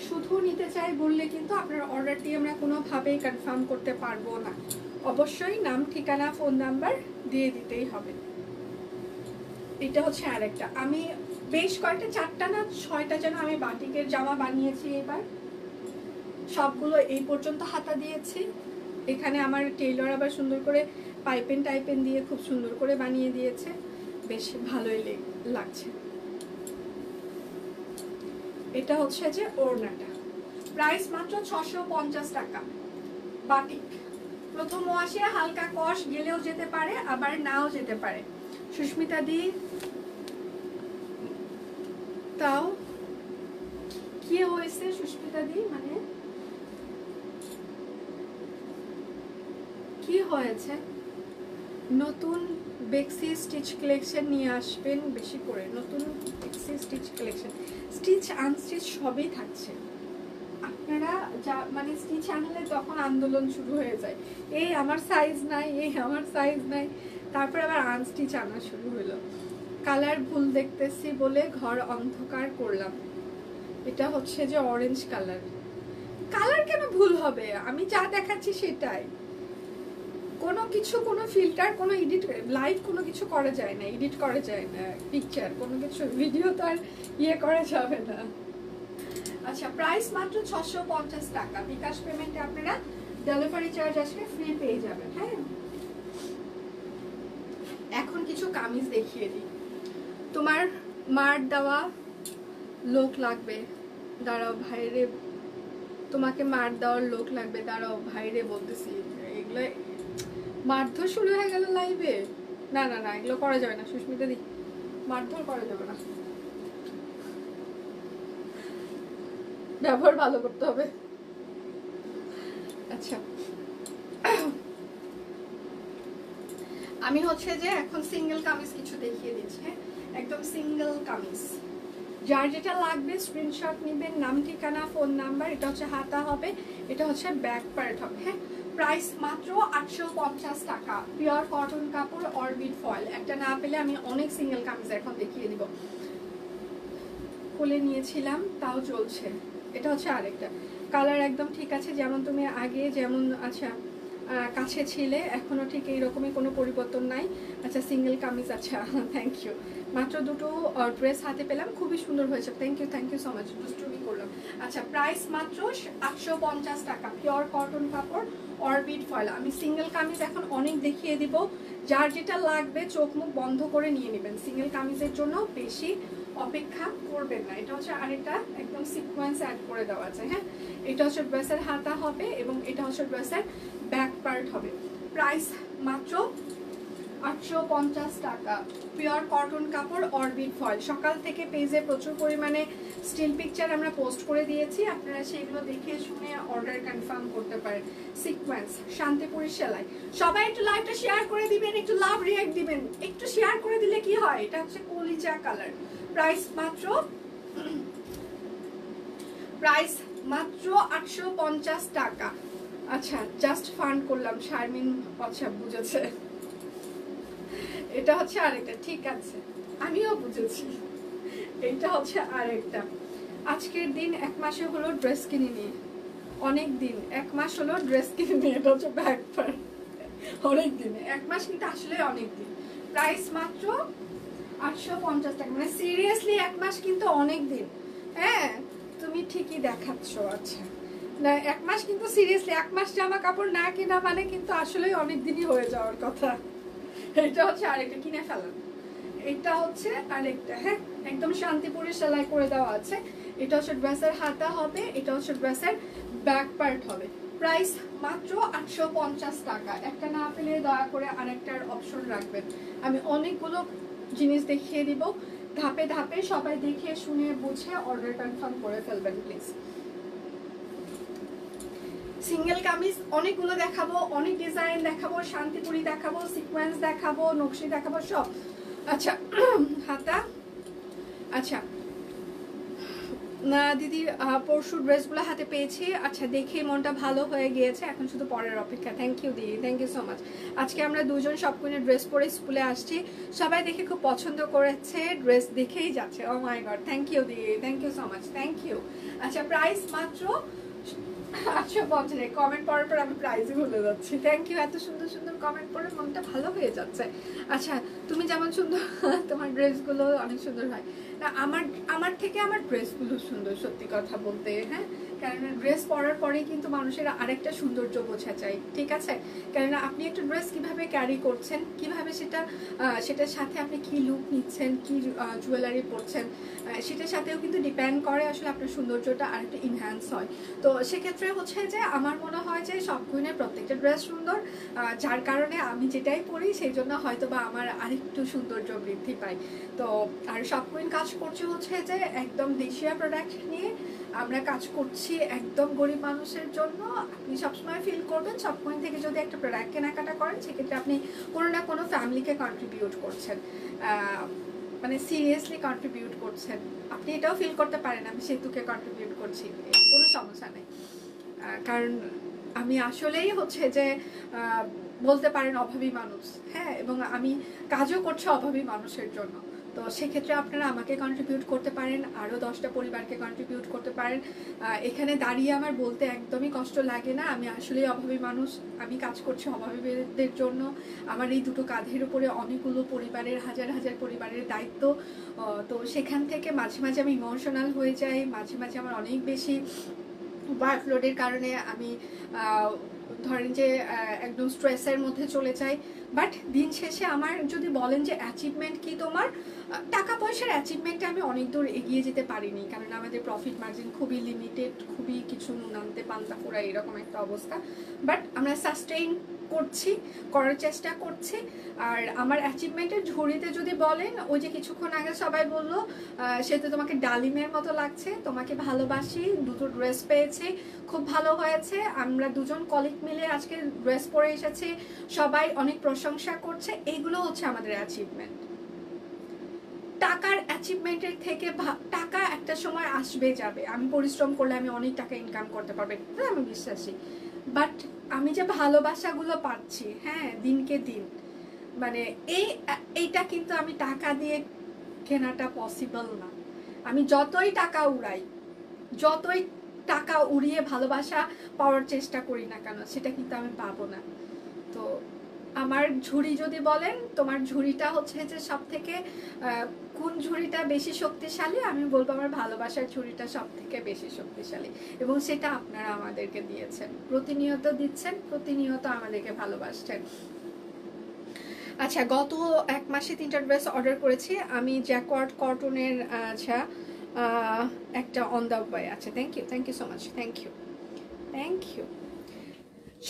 B: শুধু নিতে চাই বললে কিন্তু আপনার অর্ডারটি আমরা কোনোভাবেই কনফার্ম করতে পারবো না, অবশ্যই নাম ঠিকানা ফোন নাম্বার দিয়ে দিতেই হবে। এটা হচ্ছে আরেকটা, আমি বেশ কয়েকটা 4টা না 6টা যেন আমি বাটিকের জামা বানিয়েছি এবার, সবগুলো এই পর্যন্ত হাতা দিয়েছি। এখানে আমার টেইলর আবার সুন্দর করে পাইপেন টাইপেন দিয়ে খুব সুন্দর করে বানিয়ে দিয়েছে, বেশ ভালোই লাগছে। এটা হচ্ছে যে ওড়নাটা, প্রাইস মাত্র 650 টাকা, বাটিক। প্রথম ওয়াশে হালকা কষ গেলেও যেতে পারে, আবার নাও যেতে পারে। সুস্মিতা দি তাও কি হয়েছে সুস্মিতা দি, মানে কি হয়েছে? নতুন বেক্সি স্টিচ কালেকশন নিয়ে আসবেন বেশি করে, নতুন বেক্সি স্টিচ কালেকশন, স্টিচ আনস্টিচ সবই থাকছে। আপনারা যা মানে স্টিচ আনলে তখন আন্দোলন শুরু হয়ে যায়, এই আমার সাইজ নাই, এই আমার সাইজ নাই, তারপর আবার আনস্টিচ আনা শুরু হলো। কালার ভুল দেখতেছি বলে ঘর অন্ধকার করলাম। এটা হচ্ছে যে অরেঞ্জ কালার। কালার কেন ভুল হবে? আমি যা দেখাচ্ছি সেটাই, কোনো কিছু কোনো ফিল্টার কোনো এডিট লাইভ কোনো কিছু করা যায় না, এডিট করা যায় না, পিকচার কোনো কিছু ভিডিও তো আর ইয়ে করা যাবে না। আচ্ছা প্রাইস মাত্র 650 টাকা, বিকাশ পেমেন্টে আপনারা ডেলিভারি চার্জ আসলে ফ্রি পেয়ে যাবেন। হ্যাঁ এখন কিছু কামিজ দেখিয়ে দিই। তোমার মার দেওয়া লোক লাগবে, দাঁড়াও ভাইরে, তোমাকে মার দেওয়ার লোক লাগবে, দাঁড়াও ভাইরে বলতেছি। এগুলো মারধর শুরু হয়ে গেল লাইভে, না না না এগুলো করা যাবে না সুস্মিতা দি, মারধর করা যাবে না, ব্যবহার ভালো করতে হবে। আচ্ছা আমি হচ্ছে যে এখন সিঙ্গেল কামিজ কিছু দেখিয়ে দিচ্ছি। হ্যাঁ একদম সিঙ্গেল কামিজ, যার যেটা লাগবে স্ক্রিনশট নেবেন, নাম ঠিকানা ফোন নাম্বার। এটা হচ্ছে হাতা হবে, এটা হচ্ছে ব্যাক পার্ট হবে। হ্যাঁ প্রাইস মাত্র 850 টাকা, পিওর কটন কাপড় অরবিট ফয়েল। একটা না পেলে আমি অনেক সিঙ্গেল কামিজ এখন দেখিয়ে দিব, খুলে নিয়েছিলাম তাও চলছে। এটা হচ্ছে আরেকটা কালার, একদম ঠিক আছে যেমন তুমি আগে যেমন আচ্ছা কাছে ছিলে এখনো ঠিক এইরকমই, কোনো পরিবর্তন নাই। আচ্ছা সিঙ্গেল কামিজ, আচ্ছা থ্যাংক ইউ। মাত্র দুটো ড্রেস হাতে পেলাম, খুবই সুন্দর হয়েছে, থ্যাংক ইউ সো মাচ, দুষ্টুমি করলাম। আচ্ছা প্রাইস মাত্র 850 টাকা, পিওর কটন কাপড় অরবিট ফয়েল। আমি সিঙ্গেল কামিজ এখন অনেক দেখিয়ে দিব, যার যেটা লাগবে চোখ মুখ বন্ধ করে নিয়ে নেবেন, সিঙ্গেল কামিজের জন্য বেশি অপেক্ষা করবেন না। এটা হচ্ছে আরেকটা একদম সিকোয়েন্স অ্যাড করে দেওয়া আছে। হ্যাঁ এটা হচ্ছে ড্রেসের হাতা হবে এবং এটা হচ্ছে ড্রেসের ব্যাক পার্ট হবে। প্রাইস মাত্র 850 টাকা, পিওর কটন কাপড় অরবিট ফয়েল। সকাল থেকে পেজে প্রচুর পরিমাণে স্টিল পিকচার আমরা পোস্ট করে দিয়েছি, আপনারা সেগুলো দেখে শুনে অর্ডার কনফার্ম করতে পারেন। সিকোয়েন্স শান্তিপুরি সেলাই। সবাই একটু লাইভটা শেয়ার করে দিবেন, একটু লাভ রিঅ্যাক্ট দিবেন, একটু শেয়ার করে দিলে কি হয়, এটা হচ্ছে কলিজা কালার। প্রাইস মাত্র 850 টাকা। আচ্ছা জাস্ট ফান্ড করলাম, শারমিন আচ্ছা বুঝেছে। এটা হচ্ছে আরেকটা, ঠিক আছে আমিও বুঝেছি। এটা হচ্ছে আরেকটা, আজকের দিন 1 মাসে হলো ড্রেস কিনে নিয়ে, অনেক দিন 1 মাস হলো ড্রেস কিনে নিয়ে। এটা হচ্ছে ব্যাক পার্ট, অনেক দিন 1 মাস কিন্তু আসলে অনেক দিন। প্রাইস মাত্র 850 টাকা, মানে সিরিয়াসলি 1 মাস কিন্তু অনেক দিন। হ্যাঁ তুমি ঠিকই দেখাচ্ছ। আচ্ছা না 1 মাস কিন্তু সিরিয়াসলি 1 মাস জামা কাপড় না কিনা মানে কিন্তু আসলে অনেক দিনই হয়ে যাওয়ার কথা। এটা হচ্ছে আরেকটা, কিনে ফেলাম। এটা হচ্ছে আরেকটা, হ্যাঁ একদম শান্তিপুরি সেলাই করে দেওয়া আছে। এটা হচ্ছে ড্রেসের হাতা হবে, এটা হচ্ছে ড্রেসের ব্যাক পার্ট হবে। প্রাইস মাত্র 850 টাকা। একটা না পেলে দয়া করে আরেকটার অপশন রাখবেন, আমি অনেকগুলো জিনিস দেখিয়ে দিব, ধাপে ধাপে সবাই দেখে শুনে বুঝে অর্ডার কনফার্ম করে ফেলবেন প্লিজ। সিঙ্গেল কামিজ অনেকগুলো দেখাবো, অনেক ডিজাইন দেখাবো, শান্তিপুরি দেখাবো, সিকোয়েন্স দেখাবো, নকশি দেখাবো, সব। আচ্ছা হাতা, আচ্ছা না দিদি পরশু ড্রেসগুলো হাতে পেয়েছি, আচ্ছা দেখে মনটা ভালো হয়ে গিয়েছে, এখন শুধু পরের অপেক্ষা। থ্যাংক ইউ দিদি, থ্যাংক ইউ সো মাচ। আজকে আমরা দুজন সব কুইনের ড্রেস পরে স্কুলে আসছি, সবাই দেখে খুব পছন্দ করেছে, ড্রেস দেখেই যাচ্ছে। Oh my god, thank you দিদি, thank you so much, thank you. আচ্ছা প্রাইস মাত্র 850। কমেন্ট পড়ার পর আমি প্রাইজই ভুলে যাচ্ছি। থ্যাংক ইউ, এত সুন্দর সুন্দর কমেন্ট পড়ে মনটা ভালো হয়ে যাচ্ছে। আচ্ছা তুমি যেমন সুন্দর, তোমার ড্রেসগুলো অনেক সুন্দর হয় না, আমার থেকে আমার ড্রেসগুলো সুন্দর, সত্যি কথা বলতে। হ্যাঁ, কেননা ড্রেস পরার পরে কিন্তু মানুষের আরেকটা সৌন্দর্য বোঝা যায়, ঠিক আছে? কেননা আপনি একটা ড্রেস কিভাবে ক্যারি করছেন, কিভাবে সেটার সাথে আপনি কি লুক নিচ্ছেন, কি জুয়েলারি পরছেন, সেটার সাথেও কিন্তু ডিপেন্ড করে আসলে আপনার সৌন্দর্যটা আরেকটু ইনহ্যান্স হয়। তো সেক্ষেত্রে হচ্ছে যে আমার মনে হয় যে সব কুইনের প্রত্যেকটা ড্রেস সুন্দর, যার কারণে আমি যেটাই পরি সেই জন্য হয়তো বা আমার আরেকটু সৌন্দর্য বৃদ্ধি পায়। তো আর সব কুইন কাজ করছে হচ্ছে যে একদম দেশীয় প্রোডাক্ট নিয়ে আমরা কাজ করছি, একদম গরিব মানুষের জন্য। আপনি সবসময় ফিল করবেন সব কুইন থেকে যদি একটা প্রোডাক্ট কেনাকাটা করেন, সেক্ষেত্রে আপনি কোনো না কোনো ফ্যামিলিকে কন্ট্রিবিউট করছেন, মানে সিরিয়াসলি কন্ট্রিবিউট করছেন। আপনি এটাও ফিল করতে পারেন আমি সেতুকে কন্ট্রিবিউট করছি, কোনো সমস্যা নেই। কারণ আমি আসলেই হচ্ছে যে বলতে পারেন অভাবী মানুষ, হ্যাঁ, এবং আমি কাজও করছি অভাবী মানুষের জন্য। তো সেক্ষেত্রে আপনারা আমাকে কন্ট্রিবিউট করতে পারেন, আরও 10টা পরিবারকে কন্ট্রিবিউট করতে পারেন। এখানে দাঁড়িয়ে আমার বলতে একদমই কষ্ট লাগে না, আমি আসলেই অভাবী মানুষ, আমি কাজ করছি অভাবীদের জন্য। আমার এই দুটো কাঁধের উপরে অনেকগুলো পরিবারের, হাজার হাজার পরিবারের দায়িত্ব। তো সেখান থেকে মাঝে মাঝে আমি ইমোশনাল হয়ে যাই, মাঝে মাঝে আমার অনেক বেশি ওয়ার্কলোডের কারণে আমি ধরেন যে একদম স্ট্রেসের মধ্যে চলে যাই। বাট দিন শেষে আমার যদি বলেন যে অ্যাচিভমেন্ট কি তোমার, টাকা পয়সার অ্যাচিভমেন্টে আমি অনেক দূর এগিয়ে যেতে পারিনি, কারণ আমাদের প্রফিট মার্জিন খুবই লিমিটেড, খুবই কিছু নুনান্তে পান্তা পোড়া এরকম একটা অবস্থা। বাট আমরা সাস্টেইন করছি, করার চেষ্টা করছি। আর আমার অ্যাচিভমেন্টের ঝুড়িতে যদি বলেন, ওই যে কিছুক্ষণ আগে সবাই বললো সে তো তোমাকে ডালিমের মতো লাগছে, তোমাকে ভালোবাসি, দুটো ড্রেস পেয়েছি, খুব ভালো হয়েছে, আমরা দুজন কলিগ মিলে আজকে ড্রেস পরে এসেছি, সবাই অনেক প্রশংসা করছে, এইগুলো হচ্ছে আমাদের অ্যাচিভমেন্ট। টাকার অ্যাচিভমেন্টের থেকে টাকা একটা সময় আসবে যাবে, আমি পরিশ্রম করলে আমি অনেক টাকা ইনকাম করতে পারবো, এটা আমি বিশ্বাসী। বাট আমি যে ভালোবাসাগুলো পাচ্ছি, হ্যাঁ, দিনকে দিন, মানে এইটা কিন্তু আমি টাকা দিয়ে কেনাটা পসিবল না। আমি যতই টাকা উড়াই, যতই টাকা উড়িয়ে ভালোবাসা পাওয়ার চেষ্টা করি না কেন, সেটা কিন্তু আমি পাবো না। তো আমার ঝুড়ি যদি বলেন, তোমার ঝুড়িটা হচ্ছে যে সব থেকে কোন ঝুড়িটা বেশি শক্তিশালী, আমি বলবো আমার ভালোবাসার ঝুড়িটা সব থেকে বেশি শক্তিশালী, এবং সেটা আপনারা আমাদেরকে দিয়েছেন, প্রতিনিয়ত দিচ্ছেন, প্রতিনিয়ত আমাদেরকে ভালোবাসছেন। আচ্ছা গত 1 মাসে 3টা ড্রেস অর্ডার করেছি আমি, জ্যাকওয়ার্ড কটনের। আচ্ছা একটা অন দ্য ওয়ে। আচ্ছা thank you so much, thank you.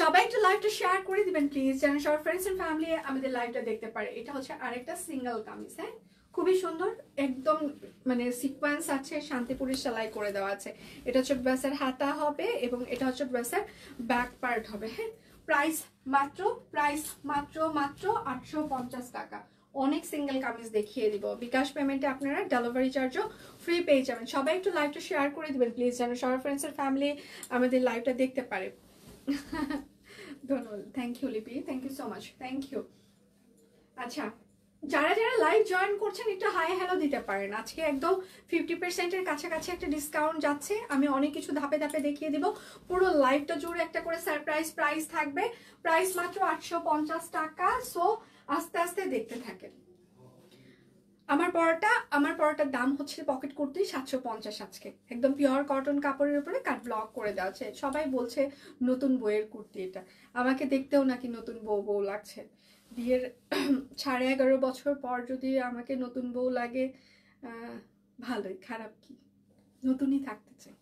B: সবাই একটু লাইভটা শেয়ার করে দিবেন প্লিজ, যেন সবার ফ্রেন্ডস এন্ড ফ্যামিলি আমাদের লাইভটা দেখতে পারে। এটা হচ্ছে আরেকটা সিঙ্গেল কামিজ, হ্যাঁ, খুবই সুন্দর, একদম মানে সিকোয়েন্স আছে, শান্তিপুরের সেলাই করে দেওয়া আছে। এটা হচ্ছে ড্রেসের হাতা হবে এবং এটা হচ্ছে ড্রেসের ব্যাক পার্ট হবে। হ্যাঁ, প্রাইস মাত্র 850 টাকা। অনেক সিঙ্গেল কামিজ দেখিয়ে দিব, বিকাশ পেমেন্টে আপনারা ডেলিভারি চার্জও ফ্রি পেয়ে যাবেন। সবাই একটু লাইভটা শেয়ার করে দিবেন প্লিজ, যেন সবার ফ্রেন্ডস এন্ড ফ্যামিলি আমাদের লাইভটা দেখতে পারে। ধন্যবাদ, thank you Lipi, thank you so much, thank you. আচ্ছা যারা যারা লাইভ জয়েন করছেন একটু হাই হ্যালো দিতে পারেন। আজকে একদম 50%-এর কাছাকাছি একটা ডিসকাউন্ট যাচ্ছে, আমি অনেক কিছু ধাপে ধাপে দেখিয়ে দিব। পুরো লাইভটা জুড়ে একটা করে সারপ্রাইজ প্রাইস থাকবে, প্রাইস মাত্র 850 টাকা। সো আস্তে আস্তে দেখতে থাকেন। আমার পরাটার দাম হচ্ছে পকেট কুর্তি 750 আজকে, একদম পিওর কটন কাপড়ের উপরে কাট ব্লক করে দেওয়া আছে। সবাই বলছে নতুন বউয়ের কুর্তি, এটা আমাকে দেখতেও নাকি নতুন বউ লাগছে। বিয়ের 11.5 বছর পর যদি আমাকে নতুন বউ লাগে, ভালোই, খারাপ কি, নতুনই থাকতে চাই।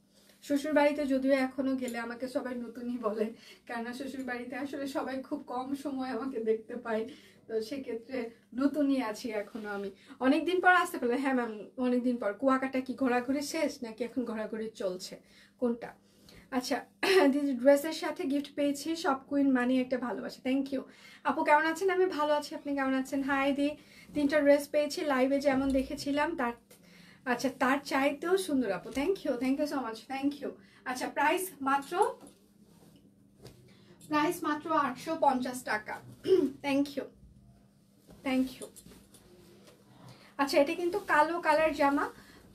B: শ্বশুর বাড়িতে যদিও এখনো গেলে আমাকে সবাই নতুনই বলে, কেননা শ্বশুর বাড়িতে আসলে সবাই খুব কম সময় আমাকে দেখতে পায়, তো তো সেক্ষেত্রে নতুনই আছি এখনো আমি। অনেকদিন পর আসতে পারলাম। হ্যাঁ ম্যাম, অনেকদিন পর। কুয়াকাটা কি ঘোরাঘুরি শেষ নাকি এখন ঘোরাঘুরি চলছে, কোনটা? আচ্ছা, দিদি ড্রেসের সাথে গিফট পেয়েছি, সব কুইন মানি একটা ভালোবাসা। থ্যাংক ইউ আপু, কেমন আছেন? আমি ভালো আছি, আপনি কেমন আছেন? হাই দি, 3টা ড্রেস পেয়েছি, লাইভে যেমন দেখেছিলাম তার, আচ্ছা তার চাইতেও সুন্দর আপু। Thank you so much, thank you. আচ্ছা, প্রাইস মাত্র 850 টাকা। Thank you. আচ্ছা, এটা কিন্তু কালো কালার জামা,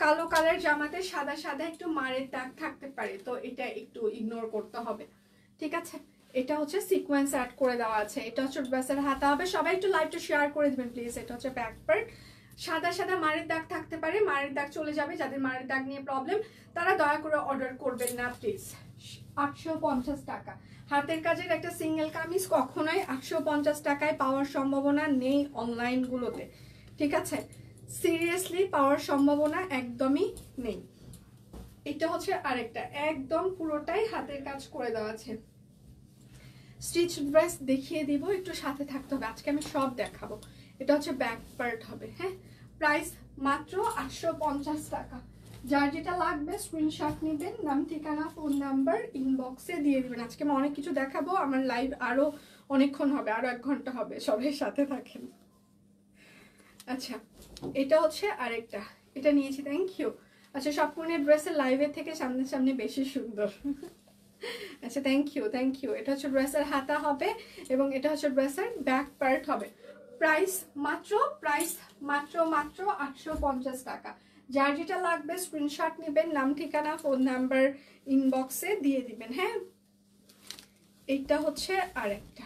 B: কালো কালার জামাতে সাদা সাদা একটু মারের দাগ থাকতে পারে, তো এটা একটু ইগনোর করতে হবে, ঠিক আছে? এটা হচ্ছে সিকোয়েন্স অ্যাড করে দেওয়া আছে। এটা হচ্ছে ড্রেসের হাতা হবে। সবাই একটু লাইভটা শেয়ার করে দিবেন প্লিজ। এটা হচ্ছে ব্যাক পার্ট, সাদা সাদা মারের দাগ থাকতে পারে, মারের দাগ চলে যাবে। যাদের মারের দাগ নিয়ে প্রবলেম তারা দয়া করে অর্ডার করবেন না প্লিজ। 850 টাকা। হাতের কাজের একটা সিঙ্গেল কামিজ কখনোই 850 টাকায় পাওয়ার সম্ভাবনা নেই অনলাইনগুলোতে, ঠিক আছে? সিরিয়াসলি পাওয়ার সম্ভাবনা একদমই নেই। এটা হচ্ছে আরেকটা, একদম পুরোটাই হাতের কাজ করে দেওয়া আছে। স্টিচ ড্রেস দেখিয়ে দিব, একটু সাথে থাকতে হবে, আজকে আমি সব দেখাবো। এটা হচ্ছে ব্যাক পার্ট হবে, হ্যাঁ। প্রাইস মাত্র 850 টাকা। যার যেটা লাগবে স্ক্রিনশট নেবেন, নাম ঠিকানা ফোন নাম্বার ইনবক্সে দিয়ে দিবেন। আজকে আমি অনেক কিছু দেখাবো, আমার লাইভ আরো অনেকক্ষণ হবে, আরো 1 ঘন্টা হবে, সবাই সাথে থাকেন। আচ্ছা, এটা হচ্ছে আরেকটা, এটা নিয়েছি, থ্যাংক ইউ। আচ্ছা, সব কোনের ড্রেসের লাইভের থেকে সামনে বেশি সুন্দর। আচ্ছা, থ্যাংক ইউ। এটা হচ্ছে ড্রেসের হাতা হবে এবং এটা হচ্ছে ড্রেসের ব্যাক পার্ট হবে। প্রাইস মাত্র 850 টাকা। যার যেটা লাগবে স্ক্রিনশট নেবেন, নাম ঠিকানা ফোন নাম্বার ইনবক্সে দিয়ে দিবেন, হ্যাঁ। এইটা হচ্ছে আরেকটা,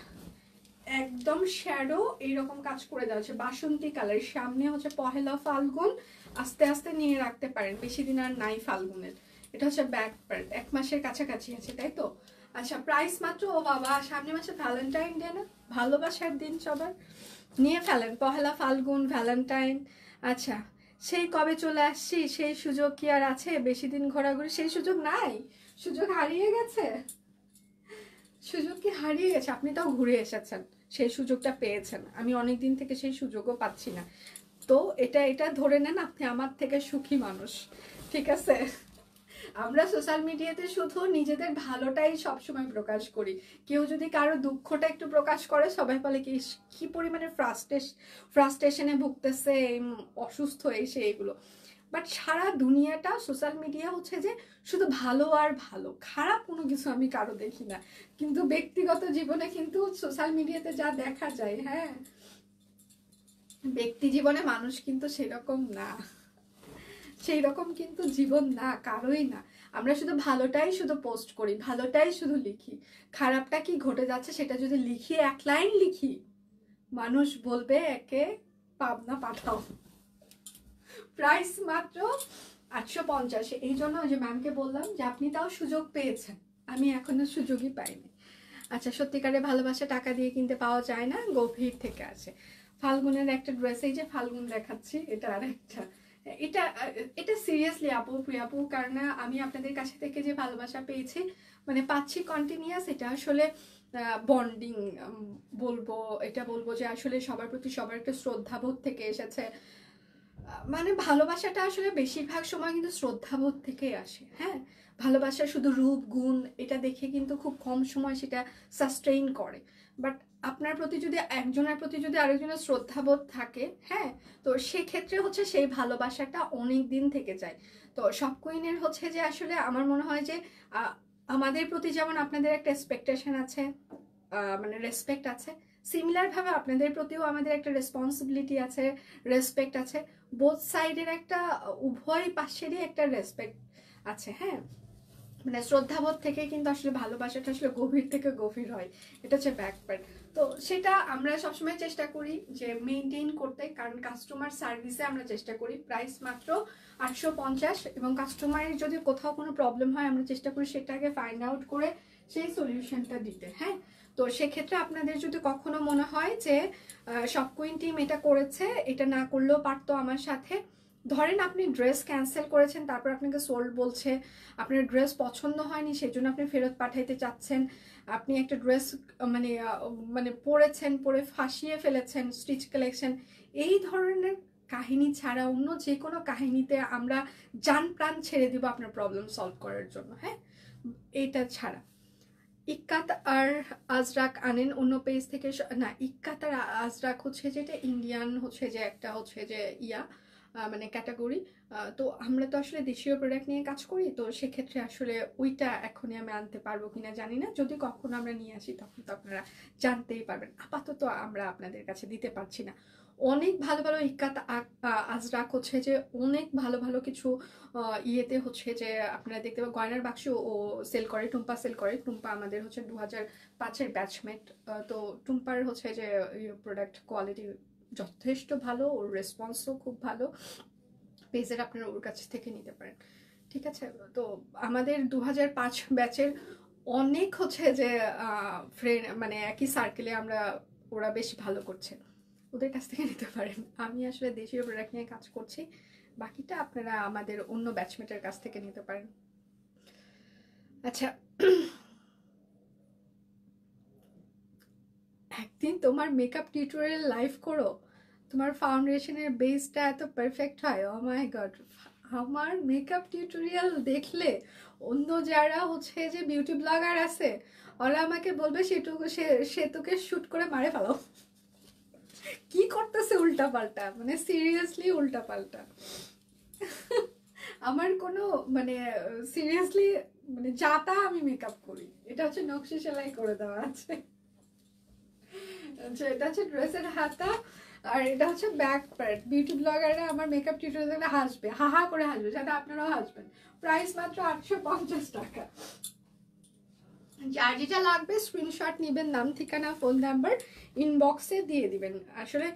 B: একদম শ্যাডো এইরকম কাজ করে দেওয়া হচ্ছে, বাসন্তী কালার। সামনে হচ্ছে পহেলা ফাল্গুন, আস্তে আস্তে নিয়ে রাখতে পারেন, বেশি দিন আর নাই ফাল্গুনের। এটা হচ্ছে ব্যাক পার্ট, 1 মাসের কাছাকাছি আছে, তাই তো? আচ্ছা, প্রাইস মাত্র, ও বাবা সামনে মাসে ভ্যালেন্টাইন ডে না, ভালোবাসার দিন, সবার নিয়ে ফেলেন পহেলা ফাল্গুন, ভ্যালেন্টাইন। আচ্ছা, সেই কবে চলে আসছি, সেই সুযোগ কি আর আছে? বেশি দিন ঘোরাঘুরি, সেই সুযোগ নাই, সুযোগ হারিয়ে গেছে। সুযোগ কি হারিয়ে গেছে? আপনি তাও ঘুরে এসেছেন, সেই সুযোগটা পেয়েছেন। আমি অনেক দিন থেকে সেই সুযোগও পাচ্ছি না, তো এটা ধরে নেন আপনি আমার থেকে সুখী মানুষ, ঠিক আছে? আমরা সোশ্যাল মিডিয়াতে শুধু নিজেদের ভালোটাই সবসময় প্রকাশ করি। কেউ যদি কারো দুঃখটা একটু প্রকাশ করে, সবাই বলে কি পরিমাণে ফ্রাস্ট্রেশনে ভুগতেছে, অসুস্থ এসে এইগুলো। বাট সারা দুনিয়াটা সোশ্যাল মিডিয়া হচ্ছে যে শুধু ভালো আর ভালো, খারাপ কোনো কিছু আমি কারো দেখি না। কিন্তু ব্যক্তিগত জীবনে কিন্তু সোশ্যাল মিডিয়াতে যা দেখা যায়, হ্যাঁ, ব্যক্তি জীবনে মানুষ কিন্তু সেরকম না, সেই রকম কিন্তু জীবন না, কারোই না। আমরা শুধু ভালোটাই শুধু পোস্ট করি, ভালোটাই শুধু লিখি। খারাপটা কি ঘটে যাচ্ছে সেটা যদি লিখি, 1 লাইন লিখি, মানুষ বলবে একে পাবনা পাঠাও। প্রাইস মাত্র 850। এই জন্য যে ম্যামকে বললাম যে আপনি তাও সুযোগ পেয়েছেন, আমি এখনো সুযোগই পাইনি। আচ্ছা, সত্যিকারে ভালোবাসা টাকা দিয়ে কিনতে পাওয়া যায় না, গভীর থেকে আছে। ফাল্গুনের একটা ড্রেস, এই যে ফাল্গুন দেখাচ্ছি, এটা আর একটা, এটা সিরিয়াসলি আপু, প্রিয় আপু, কারণ আমি আপনাদের কাছে থেকে যে ভালোবাসা পেয়েছি, মানে পাচ্ছি কন্টিনিউয়াস, এটা আসলে বন্ডিং বলবো। এটা বলবো যে আসলে সবার প্রতি সবার একটা শ্রদ্ধাবোধ থেকে এসেছে। মানে ভালোবাসাটা আসলে বেশিরভাগ সময় কিন্তু শ্রদ্ধাবোধ থেকেই আসে, হ্যাঁ। ভালোবাসা শুধু রূপ গুণ এটা দেখে কিন্তু খুব কম সময় সেটা সাস্টেইন করে। বাট আপনার প্রতি যদি, একজনের প্রতি যদি আরেকজনের শ্রদ্ধাবোধ থাকে, হ্যাঁ, তো সেক্ষেত্রে হচ্ছে সেই ভালোবাসাটা অনেক দিন থেকে যায়। তো সব কুইনের হচ্ছে যে আসলে আমার মনে হয় যে আমাদের প্রতি যেমন আপনাদের একটা এক্সপেকটেশন আছে, মানে রেসপেক্ট আছে, সিমিলারভাবে আপনাদের প্রতিও আমাদের একটা রেসপন্সিবিলিটি আছে, রেসপেক্ট আছে। বোথ সাইডের একটা, উভয় পাশেরই একটা রেসপেক্ট আছে, হ্যাঁ। মানে শ্রদ্ধাবোধ থেকে কিন্তু আসলে ভালোবাসাটা আসলে গভীর থেকে গভীর হয়। এটা হচ্ছে ব্যাক পার্ট। তো সেটা আমরা সবসময় চেষ্টা করি যে মেনটেন করতে, কারণ কাস্টমার সার্ভিসে আমরা চেষ্টা করি। প্রাইস মাত্র 850, এবং কাস্টমারের যদি কোথাও কোনো প্রবলেম হয় আমরা চেষ্টা করি সেটাকে ফাইন্ড আউট করে সেই সলিউশনটা দিতে, হ্যাঁ। তো সেক্ষেত্রে আপনাদের যদি কখনো মনে হয় যে সব কুইন টিম এটা করেছে, এটা না করলেও পারতো আমার সাথে, ধরেন আপনি ড্রেস ক্যান্সেল করেছেন, তারপর আপনাকে সোল্ড বলছে, আপনার ড্রেস পছন্দ হয়নি, সেজন্য আপনি ফেরত পাঠাইতে চাচ্ছেন, আপনি একটা ড্রেস মানে মানে পরেছেন, পরে ফাঁসিয়ে ফেলেছেন, স্টিচ কালেকশন, এই ধরনের কাহিনী ছাড়া অন্য যে কোনো কাহিনীতে আমরা জান প্রাণ ছেড়ে দিব আপনার প্রবলেম সলভ করার জন্য। হ্যাঁ, এটা ছাড়া ইক্কাত আর আজরাক আনেন অন্য পেজ থেকে। না, ইক্কাত আর আজরাক হচ্ছে যেটা ইন্ডিয়ান হচ্ছে যে একটা হচ্ছে যে মানে ক্যাটাগরি। তো আমরা তো আসলে দেশীয় প্রোডাক্ট নিয়ে কাজ করি, তো সেক্ষেত্রে আসলে ওইটা এখনই আমি আনতে পারবো কিনা জানি না। যদি কখনো আমরা নিয়ে আসি তখন তো আপনারা জানতেই পারবেন। আপাতত আমরা আপনাদের কাছে দিতে পারছি না। অনেক ভালো ভালো ইক্কাত আজরাক হচ্ছে যে অনেক ভালো ভালো কিছু ইয়েতে হচ্ছে যে আপনারা দেখতে পাবেন। গয়নার বাক্স ও সেল করে, টুম্পা সেল করে। টুম্পা আমাদের হচ্ছে 2005-এর ব্যাচমেট। তো টুম্পার হচ্ছে যে প্রোডাক্ট কোয়ালিটি যথেষ্ট ভালো, ওর রেসপন্সও খুব ভালো। পেজের আপনারা ওর কাছ থেকে নিতে পারেন, ঠিক আছে। তো আমাদের 2005 ব্যাচের অনেক হচ্ছে যে ফ্রেন্ড মানে একই সার্কেলে আমরা, ওরা বেশি ভালো করছে, ওদের কাছ থেকে নিতে পারেন। আমি আসলে দেশীয় প্রোডাক্ট নিয়ে কাজ করছি, বাকিটা আপনারা আমাদের অন্য ব্যাচমেটের কাছ থেকে নিতে পারেন। আচ্ছা, একদিন তোমার মেকআপ টিউটোরিয়াল লাইভ করো, তোমার ফাউন্ডেশনের বেসটা এত পারফেক্ট হয়। ও মাই গড, আমার মেকআপ টিউটোরিয়াল দেখলে অন্য যারা হচ্ছে যে বিউটি ব্লগার আছে ওরা আমাকে বলবে সে তোকে শুট করে মারে ফেলো। কি করতেছে উল্টা পাল্টা, মানে সিরিয়াসলি উল্টা পাল্টা। আমার কোনো মানে সিরিয়াসলি মানে যাতা আমি মেকআপ করি। এটা হচ্ছে নকশি সেলাই করে দেওয়া আছে। আচ্ছা, এটা হচ্ছে ড্রেসের হাতা, আর এটা হচ্ছে ব্যাক পার্ট। বিউটি ব্লগাররা আমার মেকআপ টিউটোরিয়ালে হাসবে, হাহা করে হাসবে, যাতে আপনারাও হাসবেন। প্রাইস মাত্র 850 টাকা। যার যেটা লাগবে স্ক্রিনশট নেবেন, নাম ঠিকানা ফোন নাম্বার ইনবক্সে দিয়ে দিবেন। আসলে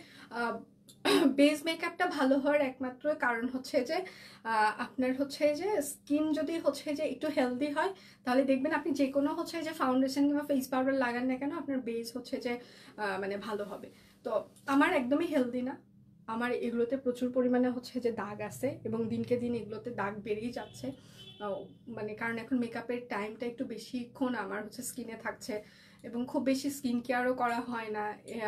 B: বেস মেকআপটা ভালো হওয়ার একমাত্র কারণ হচ্ছে যে আপনার হচ্ছে যে স্কিন যদি হচ্ছে যে একটু হেলদি হয়, তাহলে দেখবেন আপনি যে কোনো হচ্ছে যে ফাউন্ডেশন কিংবা ফেস পাউডার লাগান না কেন আপনার বেস হচ্ছে যে মানে ভালো হবে। তো আমার একদমই হেলদি না, আমার এগুলোতে প্রচুর পরিমাণে হচ্ছে যে দাগ আছে, এবং দিনকে দিন এগুলোতে দাগ বেড়েই যাচ্ছে। মানে কারণ এখন মেকআপের টাইমটা একটু বেশিক্ষণ আমার হচ্ছে স্কিনে থাকছে, এবং খুব বেশি স্কিন কেয়ারও করা হয় না,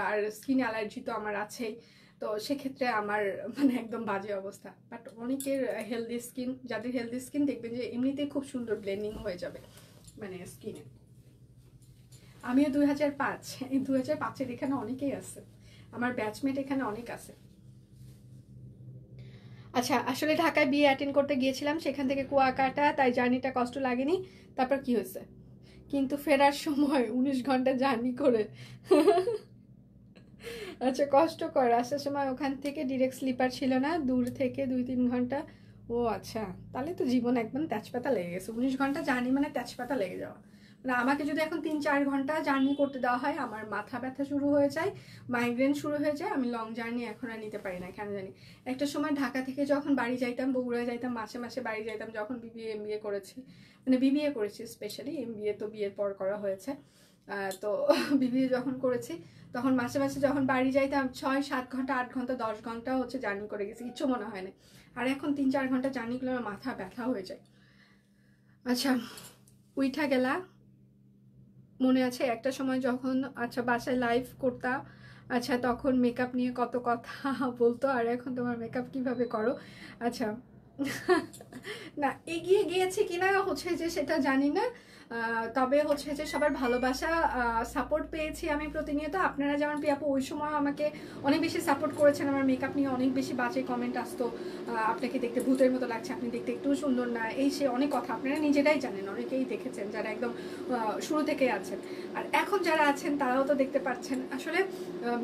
B: আর স্কিন অ্যালার্জি তো আমার আছেই। তো সেক্ষেত্রে আমার মানে একদম বাজে অবস্থা। বাট অনেকের হেলদি স্কিন, যাদের হেলদি স্কিন দেখবেন যে এমনিতেই খুব সুন্দর ব্লেন্ডিং হয়ে যাবে মানে স্কিনে। আমিও 2005, এই 2005-এর এখানে অনেকেই আছে, আমার ব্যাচমেট এখানে অনেক আছে। আচ্ছা, আসলে ঢাকায় বিয়ে অ্যাটেন্ড করতে গিয়েছিলাম, সেখান থেকে কুয়াকাটা, তাই জার্নিটা কষ্ট লাগেনি। তারপর কি হয়েছে, কিন্তু ফেরার সময় 19 ঘন্টা জার্নি করে আচ্ছা, কষ্টকর। আসার সময় ওখান থেকে ডিরেক্ট স্লিপার ছিল না, দূর থেকে 2-3 ঘন্টা। ও আচ্ছা, তাহলে তো জীবন একদম তেজপাতা লেগে গেছে। 19 ঘন্টা জার্নি মানে তেজপাতা লেগে যাওয়া। মানে আমাকে যদি এখন 3-4 ঘন্টা জার্নি করতে দেওয়া হয়, আমার মাথা ব্যথা শুরু হয়ে যায়, মাইগ্রেন শুরু হয়ে যায়। আমি লং জার্নি এখন আর নিতে পারি না, কেন জানি। একটা সময় ঢাকা থেকে যখন বাড়ি যাইতাম, বগুড়ায় যাইতাম, মাসে মাসে বাড়ি যাইতাম, যখন বিবিএ এমবিএ করেছি, মানে বিবিএ করেছি স্পেশালি, এমবিএ তো বিয়ের পর করা হয়েছে। তো বিবিএ যখন করেছি তখন মাসে মাসে যখন বাড়ি যাইতাম 6-7 ঘন্টা, 8 ঘন্টা, 10 ঘন্টা হচ্ছে জার্নি করে গেছি, কিচ্ছু মনে হয় না। আর এখন 3-4 ঘন্টা জার্নি করলে আমার মাথা ব্যথা হয়ে যায়। আচ্ছা, উইঠা গেলা মনে আছে একটা সময় যখন আচ্ছা বাসায় লাইভ করতাম, আচ্ছা তখন মেকআপ নিয়ে কত কথা বলতো, আর এখন তোমার মেকআপ কিভাবে করো। আচ্ছা না, এগিয়ে গিয়েছে কিনা হচ্ছে যে সেটা জানি না, তবে হচ্ছে যে সবার ভালোবাসা সাপোর্ট পেয়েছি আমি প্রতিনিয়ত। আপনারা যেমন প্রিয়াপু ওই সময় আমাকে অনেক বেশি সাপোর্ট করেছেন, আমার মেকআপ নিয়ে অনেক বেশি বাজে কমেন্ট আসতো, আপনাকে দেখতে ভূতের মতো লাগছে, আপনি দেখতে একটু সুন্দর না, এই সে অনেক কথা আপনারা নিজেরাই জানেন, অনেকেই দেখেছেন যারা একদম শুরু থেকেই আছেন। আর এখন যারা আছেন তারাও তো দেখতে পাচ্ছেন। আসলে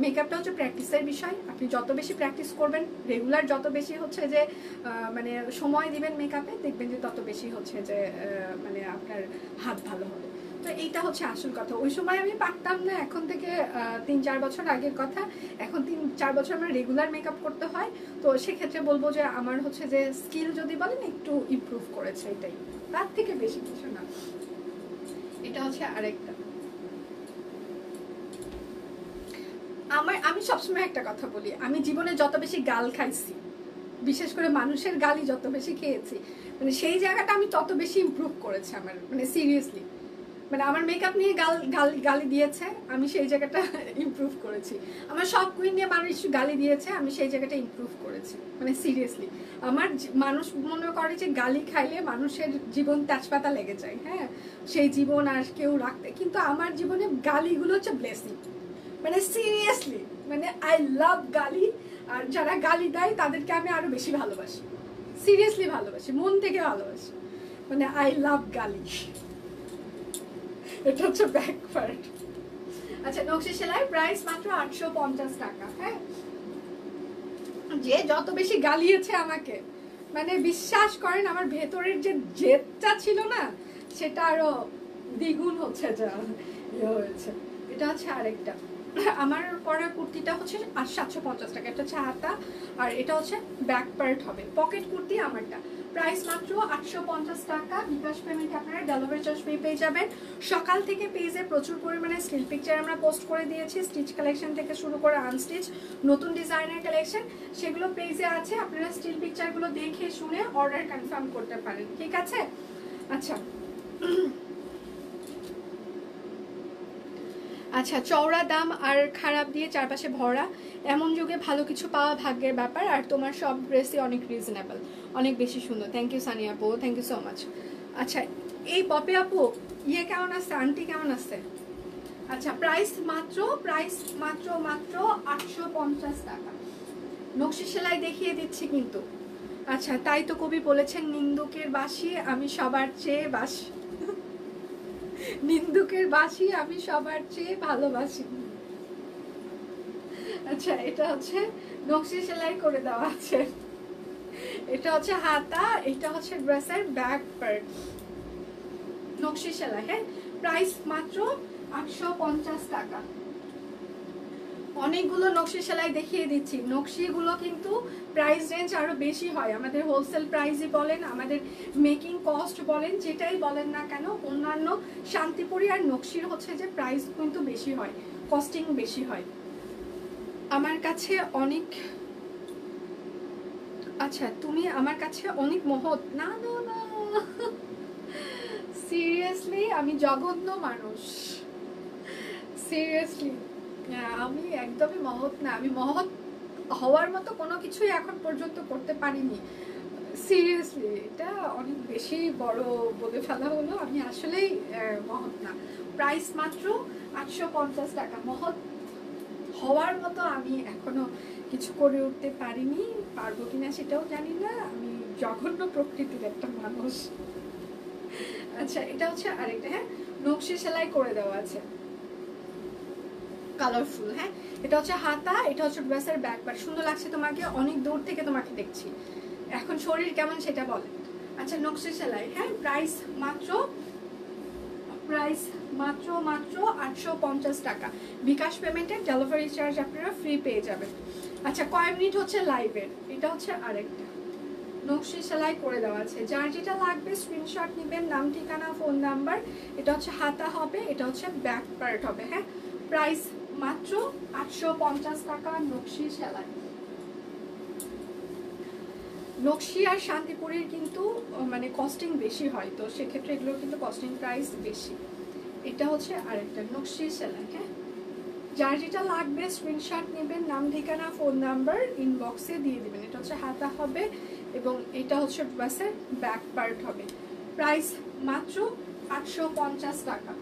B: মেকআপটা হচ্ছে প্র্যাকটিসের বিষয়, আপনি যত বেশি প্র্যাকটিস করবেন, রেগুলার যত বেশি হচ্ছে যে মানে সময় দিবেন মেকআপে, দেখবেন যে তত বেশি হচ্ছে যে মানে আপনার হাত ভালো হবে। তো এইটা হচ্ছে আসল কথা। ওই সময় আমি পারতাম না, এখন থেকে 3-4 বছর আগের কথা। এখন 3-4 বছর আমার রেগুলার মেকআপ করতে হয়। তো সেক্ষেত্রে বলবো যে আমার হচ্ছে যে স্কিল যদি বলেন একটু ইমপ্রুভ করেছে, এটাই, তার থেকে বেশি কিছু না। এটা হচ্ছে আরেকটা। আমি সবসময় একটা কথা বলি, আমি জীবনে যত বেশি গাল খাইছি, বিশেষ করে মানুষের গালি যত বেশি খেয়েছি, মানে সেই জায়গাটা আমি তত বেশি ইমপ্রুভ করেছি আমার, মানে সিরিয়াসলি। মানে আমার মেকআপ নিয়ে গালি দিয়েছে, আমি সেই জায়গাটা ইমপ্রুভ করেছি। আমার সব কুইন নিয়ে মানুষ গালি দিয়েছে, আমি সেই জায়গাটা ইমপ্রুভ করেছি। মানে সিরিয়াসলি আমার মানুষ মনে করে যে গালি খাইলে মানুষের জীবন তেজপাতা লেগে যায়, হ্যাঁ, সেই জীবন আর কেউ রাখতে, কিন্তু আমার জীবনে গালিগুলো হচ্ছে ব্লেসিং। মানে সিরিয়াসলি, মানে আই লাভ গালি। আর যারা গালি দেয় তাদেরকে আমি আরো বেশি ভালোবাসি, সিরিয়াসলি ভালোবাসি, মন থেকে ভালোবাসি। মানে আই লাভ গালি। এটা হচ্ছে ব্যাক পার্ট। আচ্ছা, নকশি সেলাই প্রাইস মাত্র 850 টাকা। হ্যাঁ, যে যত বেশি গালিয়েছে আমাকে, মানে বিশ্বাস করেন আমার ভেতরের যে জেদটা ছিল না, সেটা আরো দ্বিগুণ হচ্ছে, যা ইয়ে হয়েছে। এটা হচ্ছে আরেকটা আমার পরা কুর্তিটা হচ্ছে 750 টাকা। এটা হচ্ছে হাতা, আর এটা হচ্ছে ব্যাক পার্ট হবে। পকেট কুর্তি আমারটা প্রাইস মাত্র 850 টাকা। বিকাশ পেমেন্টে আপনারা ডেলিভারি চার্জ পেয়ে যাবেন। সকাল থেকে পেজে প্রচুর পরিমাণে স্টিল পিকচার আমরা পোস্ট করে দিয়েছি, স্টিচ কালেকশন থেকে শুরু করে আনস্টিচ নতুন ডিজাইনের কালেকশন, সেগুলো পেজে আছে। আপনারা স্টিল পিকচারগুলো দেখে শুনে অর্ডার কনফার্ম করতে পারেন, ঠিক আছে? আচ্ছা আচ্ছা, চওড়া দাম আর খারাপ দিয়ে চারপাশে ভরা, এমন যুগে ভালো কিছু পাওয়া ভাগ্যের ব্যাপার। আর তোমার সব ড্রেসই অনেক রিজনেবল, অনেক বেশি সুন্দর। থ্যাংক ইউ সানি আপু, থ্যাংক ইউ সো মাচ। আচ্ছা, এই পপি আপু ইয়ে কেমন আছে, আন্টি কেমন আছে? আচ্ছা, প্রাইস মাত্র মাত্র 850 টাকা। নকশি সেলাই দেখিয়ে দিচ্ছি কিন্তু। আচ্ছা, তাই তো কবি বলেছেন, নিন্দুকের বাসি আমি সবার চেয়ে বাসি, নিন্দুকের বাসি আমি সবার চেয়ে ভালোবাসি। আচ্ছা, এটা হচ্ছে নকশি সেলাই করে দেওয়া আছে। এটা হচ্ছে হাতা, এটা হচ্ছে ড্রেসের ব্যাক পার্ট, নকশি সেলাই। হ্যাঁ, প্রাইস মাত্র 850 টাকা। অনেকগুলো নকশি সেলাই দেখিয়ে দিচ্ছি। নকশিগুলো কিন্তু প্রাইস রেঞ্জ আরো বেশি হয়। আমাদের হোলসেল প্রাইসই বলেন, আমাদের মেকিং কস্ট বলেন, যেটাই বলেন না কেন, অন্যান্য শান্তিপুরি আর নকশির হচ্ছে যে প্রাইস কিন্তু বেশি হয়, কস্টিং বেশি হয়। আমার কাছে অনেক, আচ্ছা তুমি আমার কাছে অনেক মহৎ। না না না, সিরিয়াসলি আমি জঘন্য মানুষ, সিরিয়াসলি আমি একদমই মহৎ না। আমি মহৎ হওয়ার মতো কোনো কিছুই এখন পর্যন্ত করতে পারিনি, সিরিয়াসলি এটা অনেক বেশি বড় বলে ফেলা হলো। আমি আসলেই মহৎ না। প্রাইস মাত্র 850 টাকা। মহৎ হওয়ার মতো আমি এখনো কিছু করে উঠতে পারিনি, পারবো কিনা সেটাও জানি না। আমি জঘন্য প্রকৃতির একটা মানুষ। আচ্ছা, এটা হচ্ছে আরেকটা, হ্যাঁ, নকশি সেলাই করে দেওয়া আছে, কালারফুল। হ্যাঁ, এটা হচ্ছে হাতা, এটা হচ্ছে ড্রেসের ব্যাক পার্ট। সুন্দর লাগছে তোমাকে, অনেক দূর থেকে তোমাকে দেখছি। এখন শরীর কেমন সেটা বলে। আচ্ছা, নকশি সেলাই। হ্যাঁ, প্রাইস মাত্র 850 টাকা। বিকাশ পেমেন্টের ডেলিভারি চার্জ আপনারা ফ্রি পেয়ে যাবেন। আচ্ছা, কয় মিনিট হচ্ছে লাইভের, এটা হচ্ছে আরেকটা নকশি সেলাই করে দেওয়া আছে। যার যেটা লাগবে স্ক্রিনশট নেবেন, নাম ঠিকানা ফোন নাম্বার। এটা হচ্ছে হাতা হবে, এটা হচ্ছে ব্যাক পার্ট হবে। হ্যাঁ, প্রাইস মাত্র 850 টাকা নকশি সেলাই। নকশি আর শান্তিপুরের কিন্তু মানে কস্টিং বেশি হয়, তো সেক্ষেত্রে এগুলোর কিন্তু কস্টিং প্রাইস বেশি। এটা হচ্ছে আরেকটা নকশি সেলাই। হ্যাঁ, যার যেটা লাগবে স্ক্রিনশট নেবেন, নাম ঠিকানা ফোন নাম্বার ইনবক্সে দিয়ে দিবেন। এটা হচ্ছে হাতা হবে এবং এটা হচ্ছে ড্রেসের ব্যাক পার্ট হবে। প্রাইস মাত্র 850 টাকা।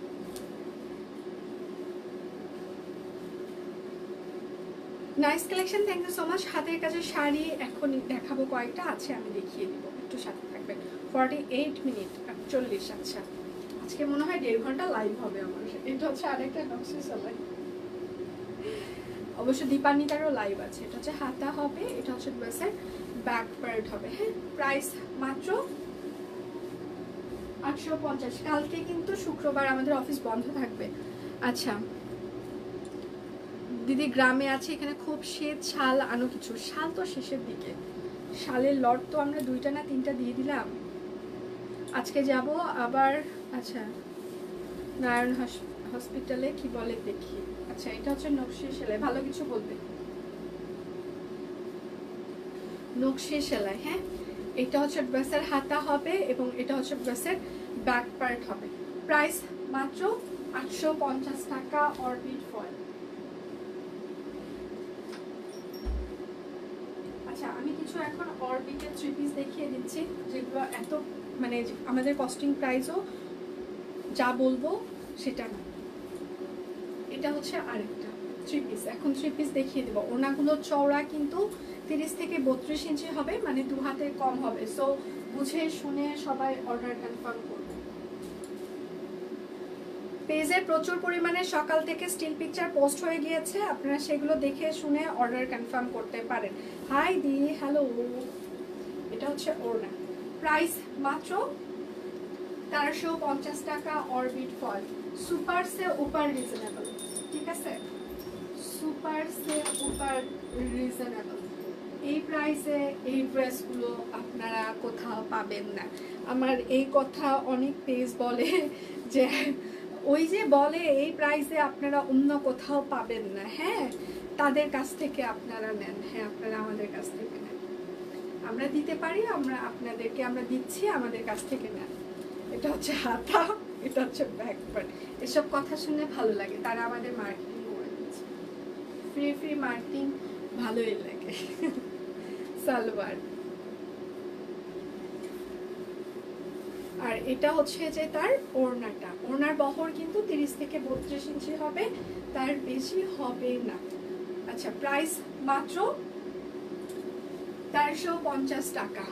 B: Nice collection, thank you so much. হাতের কাছে শাড়ি এখন দেখাবো, কয়েকটা আছে আমি দেখিয়ে দিব, একটু সাথে থাকবেন। 48 মিনিট 48। আচ্ছা, আজকে মনে হয় 1.5 ঘন্টা লাইভ হবে আমার। এটা হচ্ছে আরেকটা নকশি সেলাই, অবশ্য দীপান্বিতারও লাইভ আছে। এটা হচ্ছে হাতা হবে, এটা হচ্ছে ড্রেসের ব্যাক পার্ট হবে। হ্যাঁ, প্রাইস মাত্র 850। কালকে কিন্তু শুক্রবার আমাদের অফিস বন্ধ থাকবে। আচ্ছা দিদি, গ্রামে আছে, এখানে খুব শীত, শাল আনো কিছু। শাল তো শেষের দিকে, শালের লট তো আমরা 2টা না 3টা দিয়ে দিলাম। আজকে যাব আবার। আচ্ছা, নারায়ণ হসপিটালে কি বলে দেখি। আচ্ছা, এটা হচ্ছে নকশি সেলাই, ভালো কিছু বলবে। নকশি সেলাই। হ্যাঁ, এটা হচ্ছে ড্রেসের হাতা হবে এবং এটা হচ্ছে ড্রেসের ব্যাক পার্ট হবে। প্রাইস মাত্র 850 টাকা অরবিট ফয়েল। আচ্ছা, আমি কিছু এখন অরবিটের 3 পিস দেখিয়ে দিচ্ছি, যেগুলো এত মানে আমাদের কস্টিং প্রাইসও যা বলবো সেটা না। এটা হচ্ছে আরেকটা 3 পিস। এখন 3 পিস দেখিয়ে দেবো। ওনাগুলো চওড়া কিন্তু 30 থেকে 32 ইঞ্চি হবে, মানে 2 হাতের কম হবে। সো বুঝে শুনে সবাই অর্ডার কনফার্ম করবে। পেজে প্রচুর পরিমাণে সকাল থেকে স্টিল পিকচার পোস্ট হয়ে গিয়েছে, আপনারা সেগুলো দেখে শুনে অর্ডার কনফার্ম করতে পারেন। হাই দি, হ্যালো। এটা হচ্ছে ওড়না, প্রাইস মাত্র 1350 টাকা অরবিট ফয়েল। সুপার সে উপর রিজনেবল, ঠিক আছে? সুপার সে উপর রিজনেবল। এই প্রাইসে এই ড্রেসগুলো আপনারা কোথাও পাবেন না। আমার এই কথা অনেক পেজ বলে যে ওই যে বলে এই প্রাইসে আপনারা অন্য কোথাও পাবেন না। হ্যাঁ, তাদের কাছ থেকে আপনারা নেন। হ্যাঁ, আপনারা আমাদের কাছ থেকে নেন, আমরা দিতে পারি, আমরা আপনাদেরকে আমরা দিচ্ছি, আমাদের কাছ থেকে নেন। এটা হচ্ছে হাতা, এটা হচ্ছে ব্যাক পার্ট। এসব কথা শুনে ভালো লাগে, তারা আমাদের মার্কেটিং করে দিচ্ছে। ফ্রি ফ্রি মার্কেটিং ভালোই লাগে। সালোয়ার, আর এটা হচ্ছে যে তার ওড়নাটা। ওড়নার বহর কিন্তু 30 থেকে 32 ইঞ্চি হবে, তার বেশি হবে না। আচ্ছা, প্রাইস মাত্র 1350 টাকা।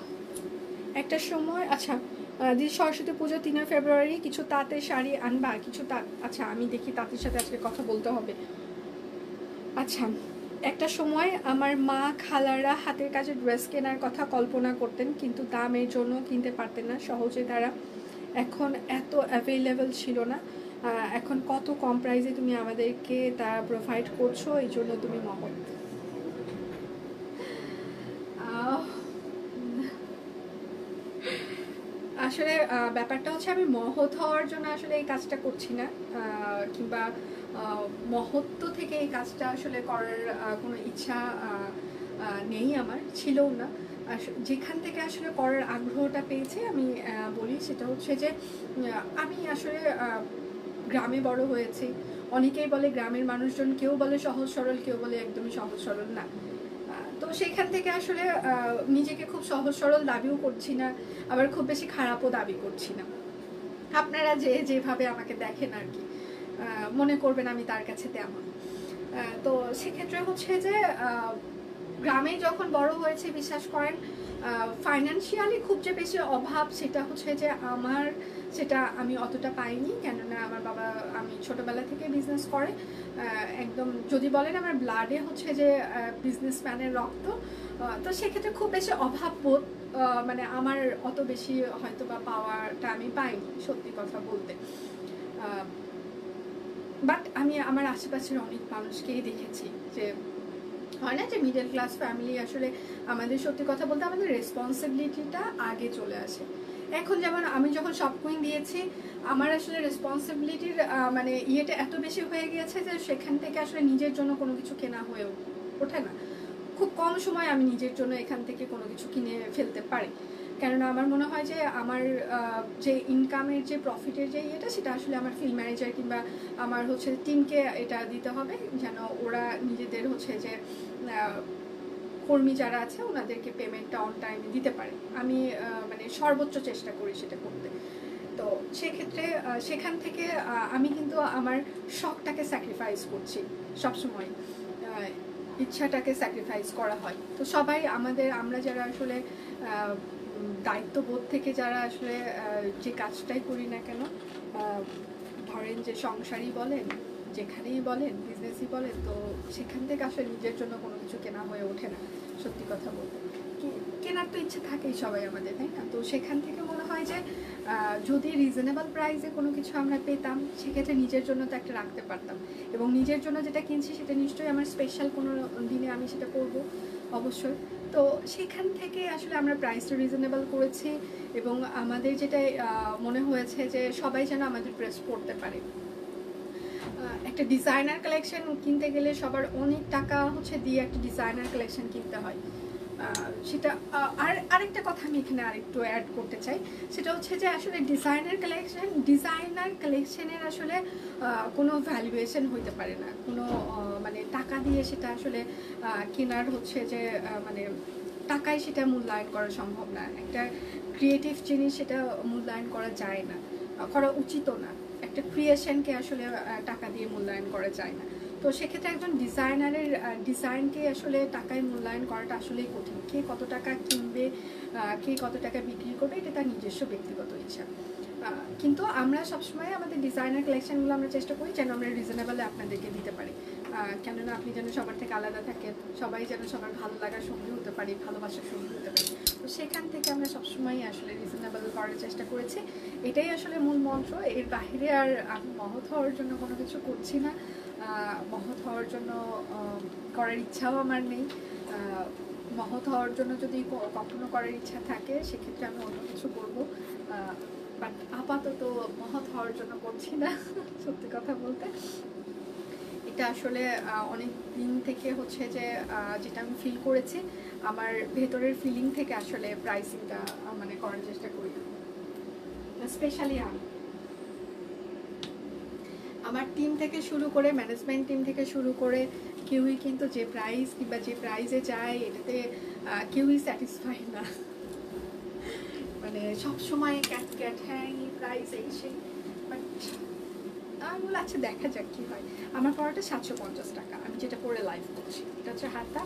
B: একটা সময়, আচ্ছা দিদি সরস্বতী পুজো 3 ফেব্রুয়ারি কিছু তাঁতের শাড়ি আনবা? কিছু তাঁত, আচ্ছা আমি দেখি তাঁতের সাথে আজকে কথা বলতে হবে। আচ্ছা, একটা সময় আমার মা খালারা হাতের কাজে ড্রেস কেনার কথা কল্পনা করতেন, কিন্তু দামের জন্য কিনতে পারতেন না সহজে তারা। এখন এত অ্যাভেলেবেল ছিল না। এখন কত কম প্রাইসে তুমি আমাদেরকে তা প্রোভাইড করছো, এই জন্য তুমি মহৎ। আসলে ব্যাপারটা হচ্ছে আমি মহৎ হওয়ার জন্য আসলে এই কাজটা করছি না, কিংবা মহত্ব থেকে এই কাজটা আসলে করার কোনো ইচ্ছা নেই, আমার ছিলও না। যেখান থেকে আসলে করার আগ্রহটা পেয়েছি আমি বলি, সেটা হচ্ছে যে আমি আসলে গ্রামে বড় হয়েছি। অনেকেই বলে গ্রামের মানুষজন, কেউ বলে সহজ সরল, কেউ বলে একদমই সহজ সরল না। তো সেখান থেকে আসলে নিজেকে খুব সহজ সরল দাবিও করছি না, আবার খুব বেশি খারাপও দাবি করছি না। আপনারা যেভাবে আমাকে দেখেন আর কি, মনে করবেন আমি তার কাছে তেমন। তো সেক্ষেত্রে হচ্ছে যে গ্রামে যখন বড় হয়েছে, বিশ্বাস করেন ফাইন্যান্সিয়ালি খুব যে বেশি অভাব সেটা হচ্ছে যে আমার, সেটা আমি অতটা পাইনি। কেননা আমার বাবা, আমি ছোটবেলা থেকে বিজনেস করে, একদম যদি বলেন আমার ব্লাডে হচ্ছে যে বিজনেসম্যানের রক্ত। তো সেক্ষেত্রে খুব বেশি অভাব বোধ মানে আমার অত বেশি হয়তো বা পাওয়াটা আমি পাইনি, সত্যি কথা বলতে। বাট আমি আমার আশেপাশের অনেক মানুষকেই দেখেছি যে হয় না যে মিডল ক্লাস ফ্যামিলি, আসলে আমাদের সত্যি কথা বলতে আমাদের রেসপন্সিবিলিটিটা আগে চলে আসে। এখন যেমন আমি যখন শপ কুইন দিয়েছি, আমার আসলে রেসপন্সিবিলিটির মানে ইয়েটা এত বেশি হয়ে গিয়েছে যে সেখান থেকে আসলে নিজের জন্য কোনো কিছু কেনা হয়ে ওঠে না। খুব কম সময় আমি নিজের জন্য এখান থেকে কোনো কিছু কিনে ফেলতে পারি, কেননা আমার মনে হয় যে আমার যে ইনকামের যে প্রফিটের যে ইয়েটা, সেটা আসলে আমার ফিল্ড ম্যানেজার কিংবা আমার হচ্ছে টিমকে এটা দিতে হবে, যেন ওরা নিজেদের হচ্ছে যে কর্মী যারা আছে ওনাদেরকে পেমেন্টটা অন টাইমে দিতে পারে। আমি মানে সর্বোচ্চ চেষ্টা করি সেটা করতে। তো সেক্ষেত্রে সেখান থেকে আমি কিন্তু আমার শখটাকে স্যাক্রিফাইস করছি সবসময়, ইচ্ছাটাকে স্যাক্রিফাইস করা হয়। তো সবাই আমরা যারা আসলে দায়িত্ববোধ থেকে যারা আসলে যে কাজটাই করি না কেন, ধরেন যে সংসারই বলেন, যেখানেই বলেন, বিজনেসই বলেন, তো সেখান থেকে আসলে নিজের জন্য কোনো কিছু কেনা হয়ে ওঠে না, সত্যি কথা বলতে। কেনার তো ইচ্ছে থাকেই সবাই আমাদের, তাই না? তো সেখান থেকে মনে হয় যে যদি রিজনেবল প্রাইসে কোনো কিছু আমরা পেতাম, সেক্ষেত্রে নিজের জন্য তো একটা রাখতে পারতাম, এবং নিজের জন্য যেটা কিনছি সেটা নিশ্চয়ই আমার স্পেশাল কোনো দিনে আমি সেটা করব অবশ্যই। তো সেখান থেকে আসলে আমরা প্রাইসটা রিজনেবল করেছি, এবং আমাদের যেটা মনে হয়েছে যে সবাই যেন আমাদের ড্রেস পরতে পারে। একটা ডিজাইনার কালেকশন কিনতে গেলে সবার অনেক টাকা হচ্ছে দিয়ে একটা ডিজাইনার কালেকশন কিনতে হয়। সেটা আর আরেকটা কথা আমি এখানে আরেকটু অ্যাড করতে চাই, সেটা হচ্ছে যে আসলে ডিজাইনার কালেকশনের আসলে কোনো ভ্যালুয়েশন হইতে পারে না, কোনো মানে টাকা দিয়ে সেটা আসলে কেনার হচ্ছে যে মানে টাকায় সেটা মূল্যায়ন করা সম্ভব না। একটা ক্রিয়েটিভ জিনিস সেটা মূল্যায়ন করা যায় না, করা উচিতও না। একটা ক্রিয়েশনকে আসলে টাকা দিয়ে মূল্যায়ন করা যায় না। তো সেক্ষেত্রে একজন ডিজাইনারের ডিজাইনকে আসলে টাকায় মূল্যায়ন করাটা আসলেই কঠিন। কে কত টাকা কিনবে, কে কত টাকা বিক্রি করবে, এটা তার নিজস্ব ব্যক্তিগত ইচ্ছা। কিন্তু আমরা সবসময় আমাদের ডিজাইনার কালেকশনগুলো আমরা চেষ্টা করি যেন আমরা রিজনেবলে আপনাদেরকে দিতে পারি, কেননা আপনি যেন সবার থেকে আলাদা থাকেন, সবাই যেন সবার ভালো লাগার সঙ্গী হতে পারি, ভালোবাসার সঙ্গী হতে পারি। তো সেখান থেকে আমরা সবসময় আসলে রিজনেবল করার চেষ্টা করেছি, এটাই আসলে মূল মন্ত্র। এর বাইরে আর আমি মহৎ হওয়ার জন্য কোনো কিছু করছি না, মহৎ হওয়ার জন্য করার ইচ্ছাও আমার নেই। মহৎ হওয়ার জন্য যদি কখনো করার ইচ্ছা থাকে সেক্ষেত্রে আমি অন্য কিছু করবো, বাট আপাতত মহৎ হওয়ার জন্য করছি না। সত্যি কথা বলতে এটা আসলে অনেক দিন থেকে হচ্ছে যে যেটা আমি ফিল করেছি, আমার ভেতরের ফিলিং থেকে আসলে প্রাইসিংটা মানে করার চেষ্টা করি। স্পেশালি আমার টিম থেকে শুরু করে, ম্যানেজমেন্ট টিম থেকে শুরু করে কেউই কিন্তু যে প্রাইস কিংবা যে প্রাইজে যায় এটাতে কেউই স্যাটিসফাই না। মানে সবসময় ক্যাট হ্যাঁ এই প্রাইস এই সেই, বাট আমি বলি আচ্ছা দেখা যাক কী হয়। আমার পড়াটা 750 টাকা, আমি যেটা পরে লাইভ করছি। এটা হচ্ছে হাতা,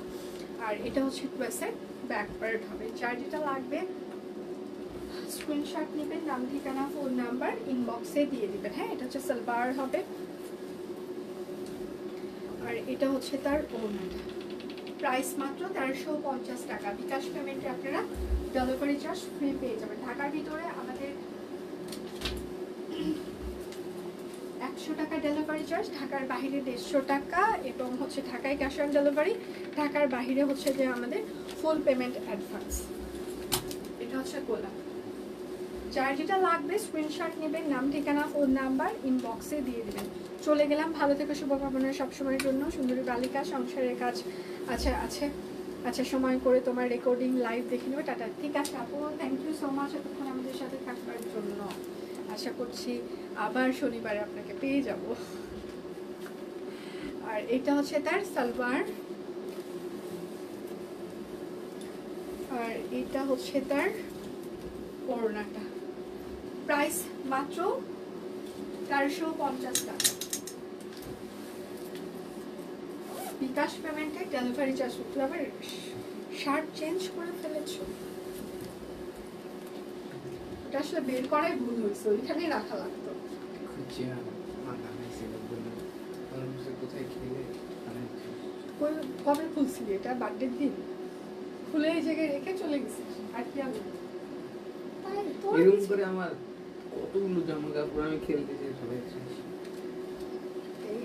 B: আর এটা হচ্ছে ড্রেসের ব্যাক পার্ট হবে। যার যেটা লাগবে স্ক্রিনশট নেবেন, নাম ঠিকানা ফোন নাম্বার ইনবক্সে দিয়ে দিবেন। হ্যাঁ, এটা হচ্ছে সালোয়ার হবে, আর এটা হচ্ছে তার ওড়নাটা। প্রাইস মাত্র 1350 টাকা। বিকাশ পেমেন্টে আপনারা ডেলিভারি চার্জ ফ্রি পেয়ে যাবেন। ঢাকার ভিতরে আমাদের 100 টাকা ডেলিভারি চার্জ, ঢাকার বাইরে 150 টাকা, এবং হচ্ছে ঢাকায় ক্যাশ অন ডেলিভারি, ঢাকার বাইরে হচ্ছে যে আমাদের ফুল পেমেন্ট অ্যাডভান্স। এটা হচ্ছে গোলাপ। যার যেটা লাগবে স্ক্রিনশট নেবেন, নাম ঠিকানা ফোন নাম্বার ইনবক্সে দিয়ে দেবেন। চলে গেলাম, ভালো থেকে শুভকামনা সবসময়ের জন্য। সুন্দরী বালিকা, সংসারের কাজ আচ্ছা সময় করে তোমার রেকর্ডিং লাইভ দেখে নেবে। টাটা। ঠিক আছে আপু, থ্যাংক ইউ সো মাচ এতক্ষণ আমাদের সাথে থাকবার জন্য। আশা করছি আবার শনিবারে আপনাকে পেয়ে যাব। আর এটা হচ্ছে তার সালোয়ার, আর এটা হচ্ছে তার ওড়নাটা। প্রাইস মাত্র 1350 টাকা। বিকাশ পেমেন্টে ডেলিভারি চার্জ করতে হবে। শার্ট চেঞ্জ করে ফেলেছো, ওটা আসলে বের করাই ভুল হয়েছে, ওইখানেই রাখা লাগতো। কবে খুলছিলি এটা? বার্থডের দিন খুলে এই জায়গায় রেখে চলে গেছিস, আর কি আমি
C: এরকম করে আমার কতগুলো জামা কাপড় আমি খেলতে চাই সবাই।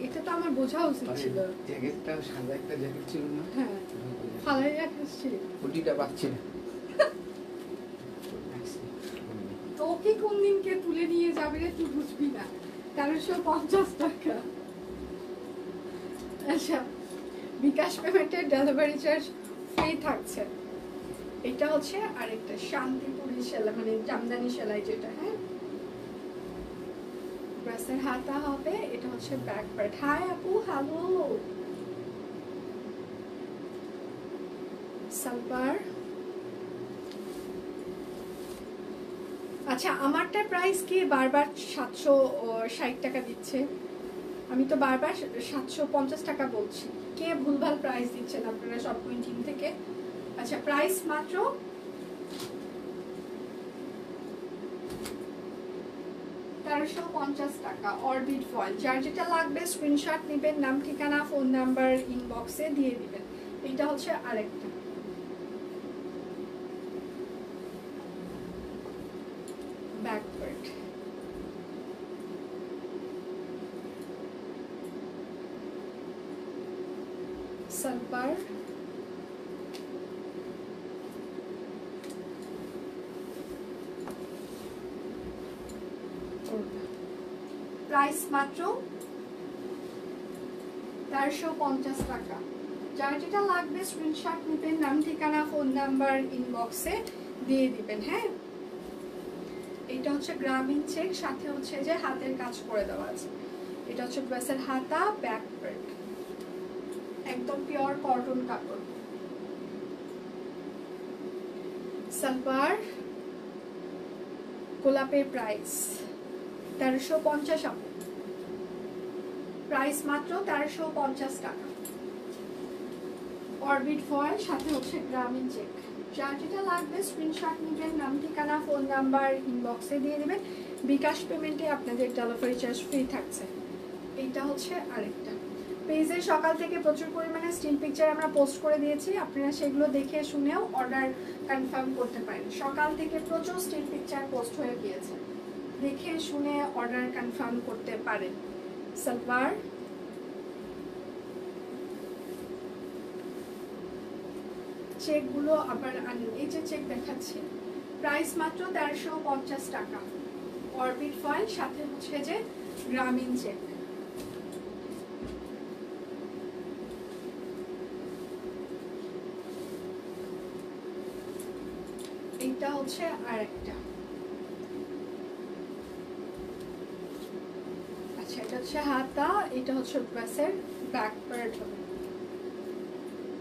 B: এটা তো আমার বোঝা উচিত ছিল।
C: জ্যাকেটটা সাদা একটা জ্যাকেট ছিল না?
B: হ্যাঁ, ফালাই রাখছি।
C: ওটিটা পাচ্ছি না।
B: তোকে কোন দিনকে তুলে নিয়ে যাবে রে, তুই বুঝবি না। 1350 টাকা। আচ্ছা, বিকাশ পেমেন্টের ডেলিভারি চার্জ ফ্রি থাকছে। এটা হচ্ছে আরেকটা শান্তিপুরি সেলাই, মানে জামদানি সেলাই যেটা। হ্যাঁ, ড্রেসের হাতা হবে। এটা হচ্ছে ব্যাক পার্ট। হাই আপু, হ্যালো। সালোয়ার। আচ্ছা, আমারটার প্রাইস কি বারবার 760 টাকা দিচ্ছে? আমি তো বারবার 750 টাকা বলছি। কে ভুলভাল প্রাইস দিচ্ছেন আপনারা সব টিম থেকে? আচ্ছা, প্রাইস মাত্র 1350 টাকা। Orbit foil. যার যেটা লাগবে স্ক্রিনশট নেবেন, নাম ঠিকানা ফোন নাম্বার ইনবক্সে দিয়ে দিবেন। এটা হচ্ছে আরেকটা ব্যাক পার্ট। সালোয়ার, প্রাইস মাত্র 1350 টাকা। যার যেটা লাগবে স্ক্রিনশট নেবেন, নাম ঠিকানা ফোন নাম্বার ইনবক্সে দিয়ে দিবেন। হ্যাঁ, এটা হচ্ছে গ্রামীণ চেক, সাথে হচ্ছে যে হাতের কাজ করে দেওয়া আছে। এটা হচ্ছে ড্রেসের হাতা, ব্যাক পার্ট, একদম পিওর কটন কাপড়। সালোয়ার গোলাপের প্রাইস 1350 আপু, প্রাইস মাত্র 1350 টাকা। অরবিট ফয়েল, সাথে হচ্ছে গ্রামীণ চেক। যার যেটা লাগবে স্ক্রিনশট নেবেন, নাম ঠিকানা ফোন নাম্বার ইনবক্সে দিয়ে দেবেন। বিকাশ পেমেন্টে আপনাদের ডেলিভারি চার্জ ফ্রি থাকছে। এইটা হচ্ছে আরেকটা। পেজে সকাল থেকে প্রচুর পরিমাণে স্টিল পিকচার আমরা পোস্ট করে দিয়েছি, আপনারা সেগুলো দেখে শুনেও অর্ডার কনফার্ম করতে পারেন। সকাল থেকে প্রচুর স্টিল পিকচার পোস্ট হয়ে গিয়েছে, দেখে শুনে অর্ডার কনফার্ম করতে পারেন। সালোয়ার চেকগুলো আবার আনুন, এই যে চেক দেখাচ্ছি, প্রাইস মাত্র 1350 টাকা। অরবিট ফয়েল, সাথে হচ্ছে যে গ্রামীণ চেক। এটা হচ্ছে আরেকটা। আচ্ছা, এটা হচ্ছে হাতা, এটা হচ্ছে ড্রেসের ব্যাক পার্ট হবে।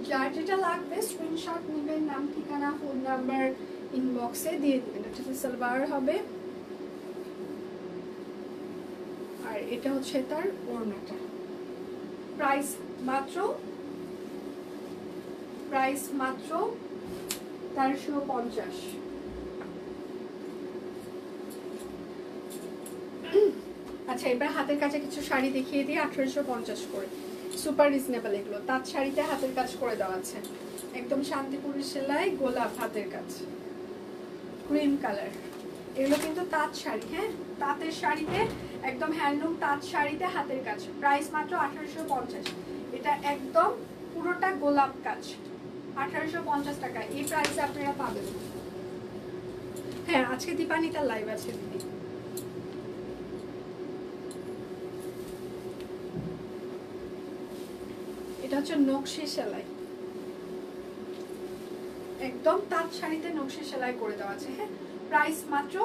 B: যার যেটা লাগবে স্ক্রিনশট নেবেন, নাম ঠিকানা ফোন নাম্বার ইনবক্সে দিয়ে দিবেন। এটা সালোয়ার হবে, আর এটা হচ্ছে তার ওড়নাটা। প্রাইস মাত্র 1350। আচ্ছা, এবার হাতের কাছে কিছু শাড়ি দেখিয়ে দিই 1850 করে। সুপার রিজনেবল এগুলো। তাঁত শাড়িতে হাতের কাজ করে দেওয়া আছে, একদম শান্তিপুরের সেলাই, গোলাপ হাতের কাজ, ক্রিম কালার। এগুলো কিন্তু তাঁত শাড়ি। হ্যাঁ, তাঁতের শাড়িতে একদম হ্যান্ডলুম তাঁত শাড়িতে হাতের কাজ। প্রাইস মাত্র 1850। এটা একদম পুরোটা গোলাপ কাজ, 1850 টাকা। এই প্রাইসে আপনারা পাবেন। হ্যাঁ, আজকে দীপানিতার লাইভ আছে দিদি। এটা হচ্ছে নকশি সেলাই, একদম তাঁত শাড়িতে নকশি সেলাই করে দেওয়া আছে। হ্যাঁ, প্রাইস মাত্র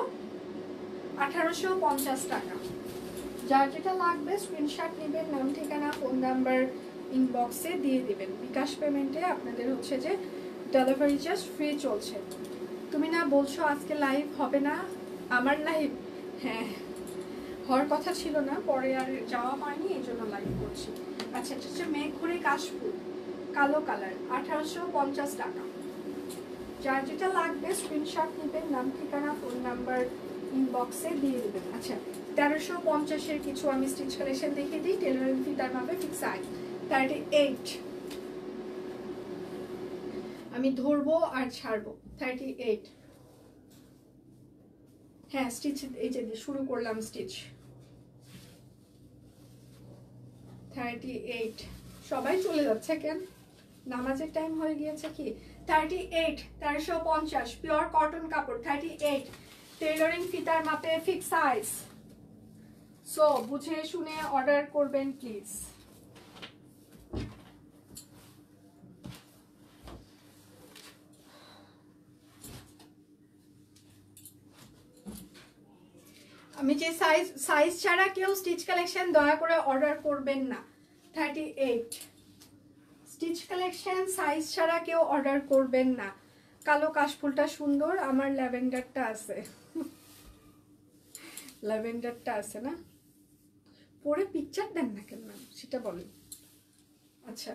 B: 1850 টাকা। যার যেটা লাগবে স্ক্রিনশট নেবেন, নাম ঠিকানা ফোন নাম্বার ইনবক্সে দিয়ে দিবেন। বিকাশ পেমেন্টে আপনাদের হচ্ছে যে ডেলিভারি চার্জ ফ্রি চলছে। তুমি না বলছো আজকে লাইভ হবে না, আমার লাইভ হ্যাঁ হওয়ার কথা ছিল না, পরে আর যাওয়া হয়নি, এই জন্য লাইভ করছি। আচ্ছা, এটা হচ্ছে মেঘঘুরে কাশফুল, কালো কালার, 1850 টাকা। যার যেটা লাগবে স্ক্রিনশট নেবেন, নাম ঠিকানা ফোন নাম্বার ইনবক্সে দিয়ে দেবেন। আচ্ছা, 1350-এর কিছু আমি স্টিচ কালেকশন দেখিয়ে দিই। টেলারিং ফিতার মাপে ফিক্স 38। আমি ধরবো আর ছাড়বো। 38। হ্যাঁ, স্টিচ এই যে শুরু করলাম স্টিচ। 38। সবাই চলে যাচ্ছে কেন? নামাজের টাইম হয়ে গিয়েছে কি? 38, 1350, পিওর কটন কাপড়। 38 টেইলরিং ফিতার মাপে ফিক্স সাইজ। সো বুঝে শুনে অর্ডার করবেন প্লিজ। আমি যে সাইজ ছাড়া কেউ স্টিচ কালেকশন দয়া করে অর্ডার করবেন না। 38 স্টিচ কালেকশন সাইজ ছাড়া কেউ অর্ডার করবেন না। কালো কাশফুলটা সুন্দর, আমার ল্যাভেন্ডারটা আছে। ল্যাভেন্ডারটা আছে না, পরে পিকচার দেন না কেন সেটা বলেন। আচ্ছা,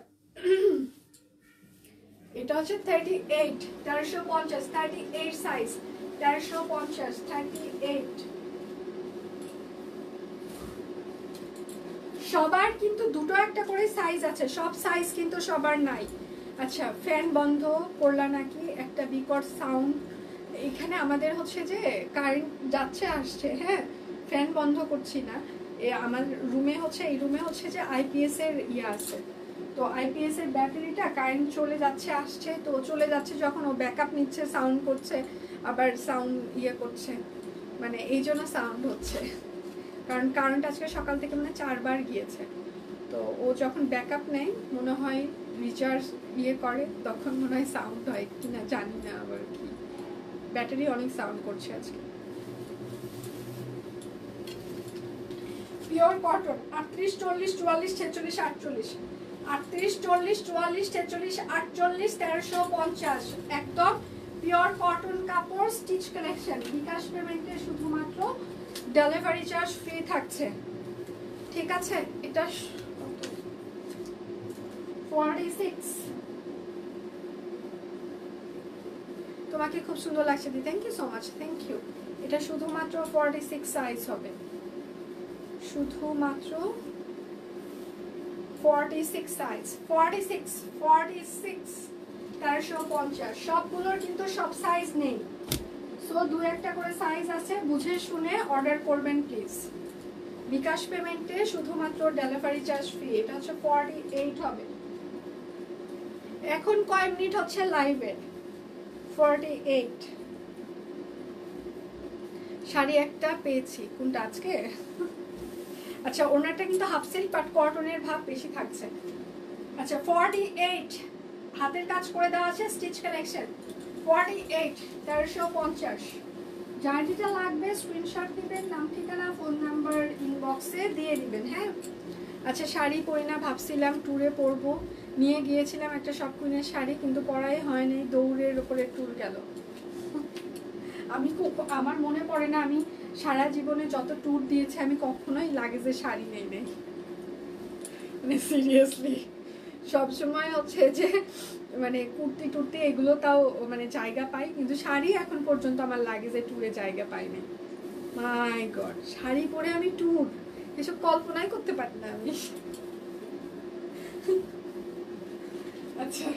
B: এটা হচ্ছে 38, 1350, 38 সাইজ, 1350, 38। সবার কিন্তু দুটো একটা করে সাইজ আছে, সব সাইজ কিন্তু সবার নাই। আচ্ছা, ফ্যান বন্ধ করলা নাকি? একটা বিকট সাউন্ড এখানে আমাদের হচ্ছে যে কারেন্ট যাচ্ছে আসছে। হ্যাঁ, ফ্যান বন্ধ করছি না। আমার রুমে হচ্ছে, এই রুমে হচ্ছে যে আইপিএস এর ইয়ে আছে, তো আইপিএস এর ব্যাটারিটা কারেন্ট চলে যাচ্ছে আসছে, তো চলে যাচ্ছে যখন ও ব্যাকআপ নিচ্ছে, সাউন্ড করছে, আবার সাউন্ড ইয়ে করছে, মানে এই জন্য সাউন্ড হচ্ছে। কারণ কারেন্ট আজকে সকাল থেকে মানে 4 বার গিয়েছে, তো ও যখন ব্যাকআপ নেয় মনে হয় রিচার্জ করে তখন মনে হয় সাউন্ড হয় কিনা জানি না, আবার কি ব্যাটারি অনেক সাউন্ড করছে আজকে। পিওর কটন 38, 40, 44, 46, 48, 38, 40, 44, 46, 48, 1350 একদম পিওর কটন কাপড় স্টিচ কালেকশন। বিকাশ পেমেন্টে শুধুমাত্র ডেলিভারি চার্জ ফ্রি থাকছে, ঠিক আছে? এটা 46, তোমাকে খুব সুন্দর লাগছে দি, thank you so much, thank you. এটা শুধুমাত্র 46 সাইজ হবে, শুধুমাত্র 46 সাইজ, 46, 1350। সবগুলোর কিন্তু সব সাইজ নেই, সো দু একটা করে সাইজ আছে, বুঝে শুনে অর্ডার করবেন প্লিজ। বিকাশ পেমেন্টে শুধুমাত্র ডেলিভারি চার্জ ফ্রি। এটা হচ্ছে 48 হবে। এখন কয় মিনিট হচ্ছে লাইভের? 48। শাড়ি একটা পেয়েছি, কোনটা আজকে? আচ্ছা, ওনারটা কিন্তু হাফ সিল্ক বাট কটনের ভাব বেশি থাকছে। আচ্ছা 48, হাতের কাজ করে দেওয়া আছে, স্টিচ কালেকশন 48, 1350। যার যেটা লাগবে স্ক্রিনশট দিবেন, নাম ঠিকানা ফোন নাম্বার ইনবক্সে দিয়ে দিবেন, হ্যাঁ? আচ্ছা, শাড়ি পরি না ভাবছিলাম, ট্যুরে পরবো, নিয়ে গিয়েছিলাম একটা শপ কুইনের শাড়ি, কিন্তু পরাই হয়নি, দৌড়ের ওপরে ট্যুর গেল। আমি আমার মনে পড়ে না আমি সারা জীবনে যত ট্যুর দিয়েছি আমি কখনোই লাগেজে শাড়ি নেই, মানে সিরিয়াসলি সবসময় হচ্ছে যে মানে কুর্তি টুর্তি এগুলো তাও মানে জায়গা পাই, কিন্তু শাড়ি এখন পর্যন্ত আমার লাগেজে ট্যুরে জায়গা পাইনি। মাই গড, শাড়ি পরে আমি ট্যুর, এসব কল্পনাই করতে পারি না আমি। আচ্ছা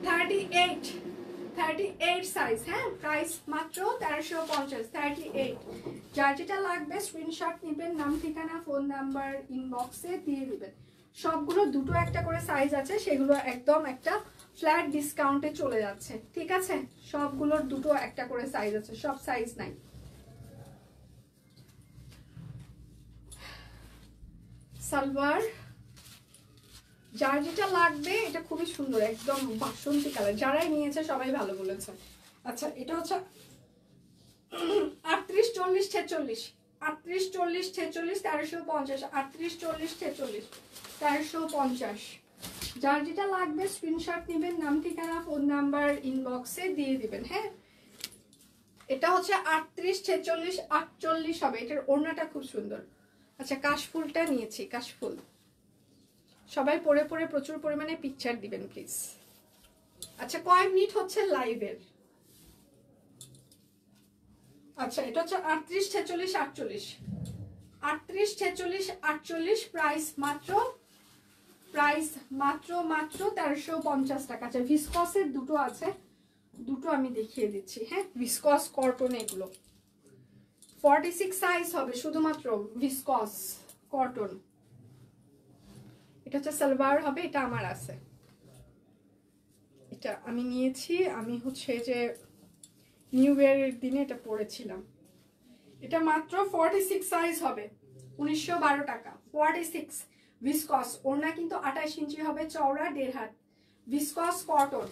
B: 38 সাইজ, হ্যাঁ? প্রাইস মাত্র 1350, 38। যার যেটা লাগবে স্ক্রিনশট নেবেন, নাম ঠিকানা ফোন নাম্বার ইনবক্সে দিয়ে দিবেন। সবগুলো দুটো একটা করে সাইজ আছে, সেগুলো একদম একটা ফ্ল্যাট ডিসকাউন্টে চলে যাচ্ছে, ঠিক আছে? সবগুলোর দুটো একটা করে সাইজ আছে, সব সাইজ নাই। সালোয়ার যার যেটা লাগবে, এটা খুবই সুন্দর, একদম বাসন্তী কালার, যারাই নিয়েছে সবাই ভালো বলেছে। আচ্ছা, এটা হচ্ছে 38, 40, 46, 38, 40, 46, 1350, 38, 40, 46, 1350। যার যেটা লাগবে স্ক্রিনশট নেবেন, নাম ঠিকানা ফোন নাম্বার ইনবক্সে দিয়ে দিবেন, হ্যাঁ? এটা হচ্ছে 38, 46, 48 হবে। এটার ওড়নাটা খুব সুন্দর। আচ্ছা, কাশফুলটা নিয়েছি, কাশফুল সবাই পরে পরে প্রচুর পরিমাণে পিকচার দিবেন প্লিজ। আচ্ছা, কয় মিনিট হচ্ছে লাইভের? আচ্ছা, এটা হচ্ছে 38, 46, 48, 38, 46, 48। প্রাইস মাত্র 1350 টাকা। আচ্ছা, ভিসকসের দুটো আছে, দুটো আমি দেখিয়ে দিচ্ছি, হ্যাঁ? ভিসকস কটন এগুলো 46 সাইজ হবে, শুধুমাত্র ভিসকস কটন। এটা হচ্ছে সালোয়ার হবে, এটা আমার আছে, এটা আমি নিয়েছি, আমি হচ্ছে যে নিউ ইয়ারের দিনে এটা পরেছিলাম। এটা মাত্র 46 সাইজ হবে, 1912 টাকা, 46। ভিসকস, ওড়না কিন্তু 28 ইঞ্চি হবে, চওড়া 1.5 হাত, ভিসকস কটন,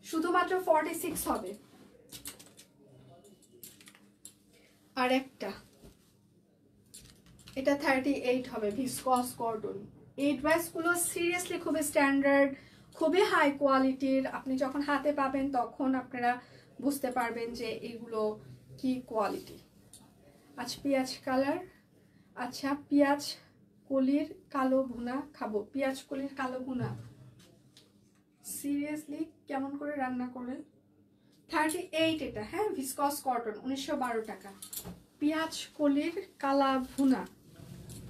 B: শুধুমাত্র 46 হবে। আর একটা, এটা 38 হবে, ভিসকস কটন। এই ড্রেসগুলো সিরিয়াসলি খুবই স্ট্যান্ডার্ড, খুবই হাই কোয়ালিটির। আপনি যখন হাতে পাবেন তখন আপনারা বুঝতে পারবেন যে এগুলো কি কোয়ালিটি। আচ্ছা, পেঁয়াজ কালার, আচ্ছা পেঁয়াজ কলির কালো ভুনা খাবো, পেঁয়াজ কলির কালো ভুনা সিরিয়াসলি কেমন করে রান্না করে? 38 এটা, হ্যাঁ? ভিসকস কটন, 1912 টাকা। পেঁয়াজ কলির কালা ভুনা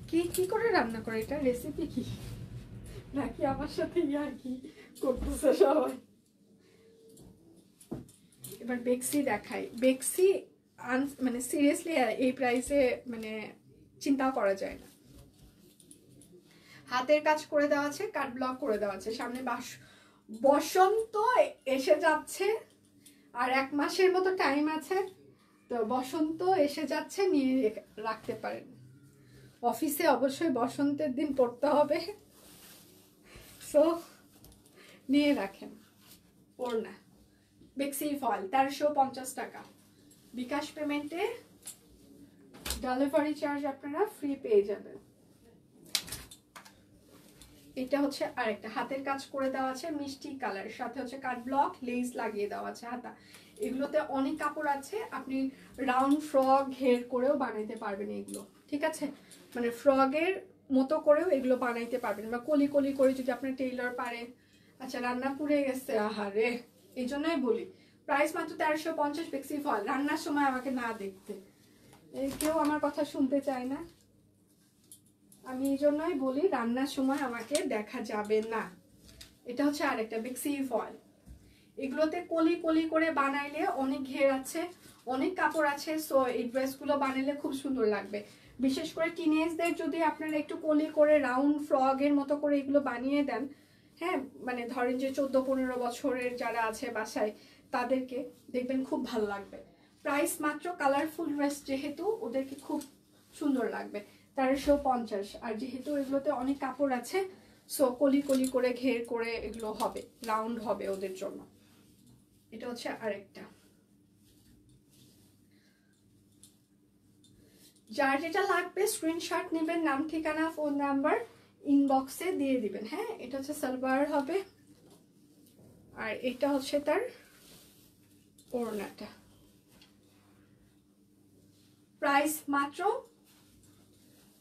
B: কি করে রান্না করে? এটা রেসিপি কি, নাকি আমার সাথে আর কি করতেছে সবাই? এবার বেক্সি দেখাই। বেক্সি মানে সিরিয়াসলি এই প্রাইসে মানে চিন্তাও করা যায় না। হাতের কাজ করে দেওয়া আছে, কাট ব্লক করে দেওয়া আছে। সামনে বসন্ত এসে যাচ্ছে, আর 1 মাসের মতো টাইম আছে, তো বসন্ত এসে যাচ্ছে, নিয়ে রাখতে পারেন। অফিসে অবশ্যই বসন্তের দিন পড়তে হবে, সো নিয়ে রাখেন। ওড়না বেক্সি ফল 1350 টাকা। বিকাশ পেমেন্টে ডেলিভারি চার্জ আপনারা ফ্রি পেয়ে যাবেন। এটা হচ্ছে আরেকটা হাতের কাজ করে দেওয়া আছে মিষ্টি কালার, সাথে হচ্ছে কাট ব্লক লেস লাগিয়ে দেওয়া আছে হাতা। এগুলোতে অনেক কাপড় আছে, আপনি রাউন্ড ফ্রক ঘের করেও বানাইতে পারবেন এগুলো, ঠিক আছে? মানে ফ্রকের মতো করেও এগুলো বানাইতে পারবেন, বা কলি কলি করে যদি আপনার টেইলর পারে। আচ্ছা রান্না পুড়ে গেছে, আহারে, এই জন্যই বলি প্রাইস মাত্র 1350 বেক্সি ফল। রান্নার সময় আমাকে না দেখতে, কেউ আমার কথা শুনতে চায় না, আমি এই জন্যই বলি রান্নার সময় আমাকে দেখা যাবে না। এটা হচ্ছে আরেকটা বেক্সি ফল। এগুলোতে কলি কলি করে বানাইলে অনেক ঘের আছে, অনেক কাপড় আছে, সো এই ড্রেসগুলো বানাইলে খুব সুন্দর লাগবে। বিশেষ করে টিনেজদের যদি আপনারা একটু কলি করে রাউন্ড ফ্রকের মতো করে এগুলো বানিয়ে দেন, হ্যাঁ, মানে ধরেন যে 14-15 বছরের যারা আছে বাসায়, তাদেরকে দেখবেন খুব ভালো লাগবে। প্রাইস মাত্র, কালারফুল ড্রেস যেহেতু ওদেরকে খুব সুন্দর লাগবে, 1350। আর যেহেতু এগুলোতে অনেক কাপড় আছে, সো কলি কলি করে ঘের করে এগুলো হবে, রাউন্ড হবে ওদের জন্য। এটা হচ্ছে আরেকটা। যার যেটা লাগবে স্ক্রিনশট নেবেন, নাম ঠিকানা ফোন নাম্বার ইনবক্সে দিয়ে দিবেন। হ্যাঁ, এটা হচ্ছে সালোয়ার হবে, আর এটা হচ্ছে তার ওড়নাটা। প্রাইস মাত্র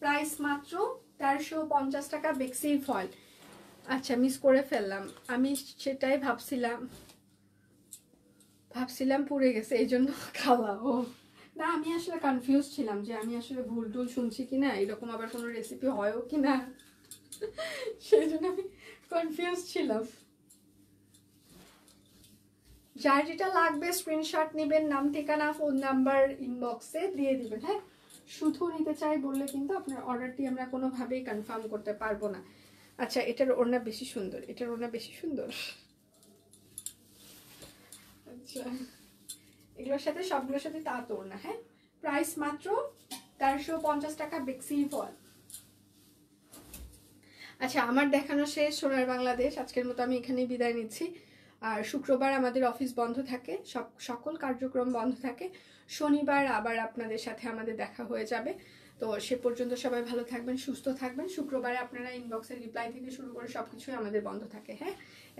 B: 1350 টাকা বেক্সি ফল। আচ্ছা মিস করে ফেললাম, আমি সেটাই ভাবছিলাম পুড়ে গেছে এই জন্য খাওয়া। ও না, আমি আসলে কনফিউজ ছিলাম যে আমি আসলে ভুল টুল শুনছি কিনা, এরকম আবার কোনো রেসিপি হয়ও কিনা, সেই জন্য আমি কনফিউজ ছিলাম। যার যেটা লাগবে স্ক্রিনশট নেবেন, নাম ঠিকানা ফোন নাম্বার ইনবক্সে দিয়ে দিবেন। হ্যাঁ, শুধু নিতে চাই বললে কিন্তু আপনার অর্ডারটি আমরা কোনোভাবেই কনফার্ম করতে পারবো না। আচ্ছা, এটার ওড়না বেশি সুন্দর, এটার ওড়না বেশি সুন্দর। আচ্ছা, এগুলোর সাথে সবগুলোর সাথে তাঁত ওড়না। হ্যাঁ, প্রাইস মাত্র 1350 টাকা বেক্সি ফল। আচ্ছা, আমার দেখানো শেষ সোনার বাংলাদেশ। আজকের মতো আমি এখানেই বিদায় নিচ্ছি। আর শুক্রবার আমাদের অফিস বন্ধ থাকে, সকল কার্যক্রম বন্ধ থাকে। শনিবার আবার আপনাদের সাথে আমাদের দেখা হয়ে যাবে। তো সে পর্যন্ত সবাই ভালো থাকবেন, সুস্থ থাকবেন। শুক্রবারে আপনারা ইনবক্সের রিপ্লাই থেকে শুরু করে সবকিছুই আমাদের বন্ধ থাকে। হ্যাঁ,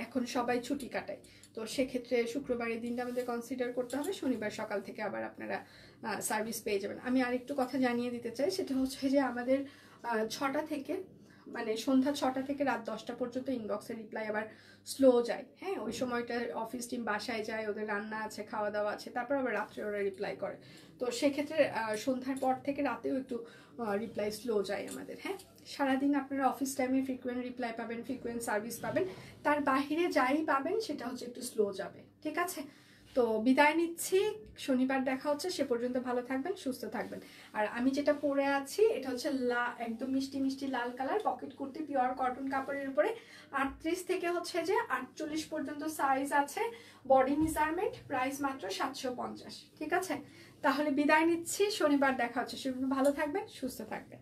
B: এখন সবাই ছুটি কাটায়, তো সেক্ষেত্রে শুক্রবারের দিনটা আমাদের কনসিডার করতে হবে। শনিবার সকাল থেকে আবার আপনারা সার্ভিস পেয়ে যাবেন। আমি আরেকটু কথা জানিয়ে দিতে চাই, সেটা হচ্ছে যে আমাদের 6টা থেকে, মানে সন্ধ্যা 6টা থেকে রাত 10টা পর্যন্ত ইনবক্সের রিপ্লাই আবার স্লো যায়। হ্যাঁ, ওই সময়টা অফিস টিম বাসায় যায়, ওদের রান্না আছে, খাওয়া দাওয়া আছে, তারপর আবার রাত্রে ওরা রিপ্লাই করে। তো সেক্ষেত্রে সন্ধ্যার পর থেকে রাতেও একটু রিপ্লাই স্লো যায় আমাদের। হ্যাঁ, সারাদিন আপনারা অফিস টাইমে ফ্রিকুয়েন্ট রিপ্লাই পাবেন, ফ্রিকুয়েন্ট সার্ভিস পাবেন, তার বাহিরে যাই পাবেন সেটা হচ্ছে একটু স্লো যাবে। ঠিক আছে, তো বিদায় নিচ্ছি, শনিবার দেখা হচ্ছে। সে পর্যন্ত ভালো থাকবেন, সুস্থ থাকবেন। আর আমি যেটা পরে আছি এটা হচ্ছে একদম মিষ্টি মিষ্টি লাল colour pocket kurti, pure cotton কাপড়ের উপরে 38 থেকে হচ্ছে যে 48 পর্যন্ত সাইজ আছে, বডি মেজারমেন্ট। প্রাইস মাত্র 750। ঠিক আছে, তাহলে বিদায় নিচ্ছি, শনিবার দেখা হচ্ছে। ভালো থাকবেন, সুস্থ থাকবেন।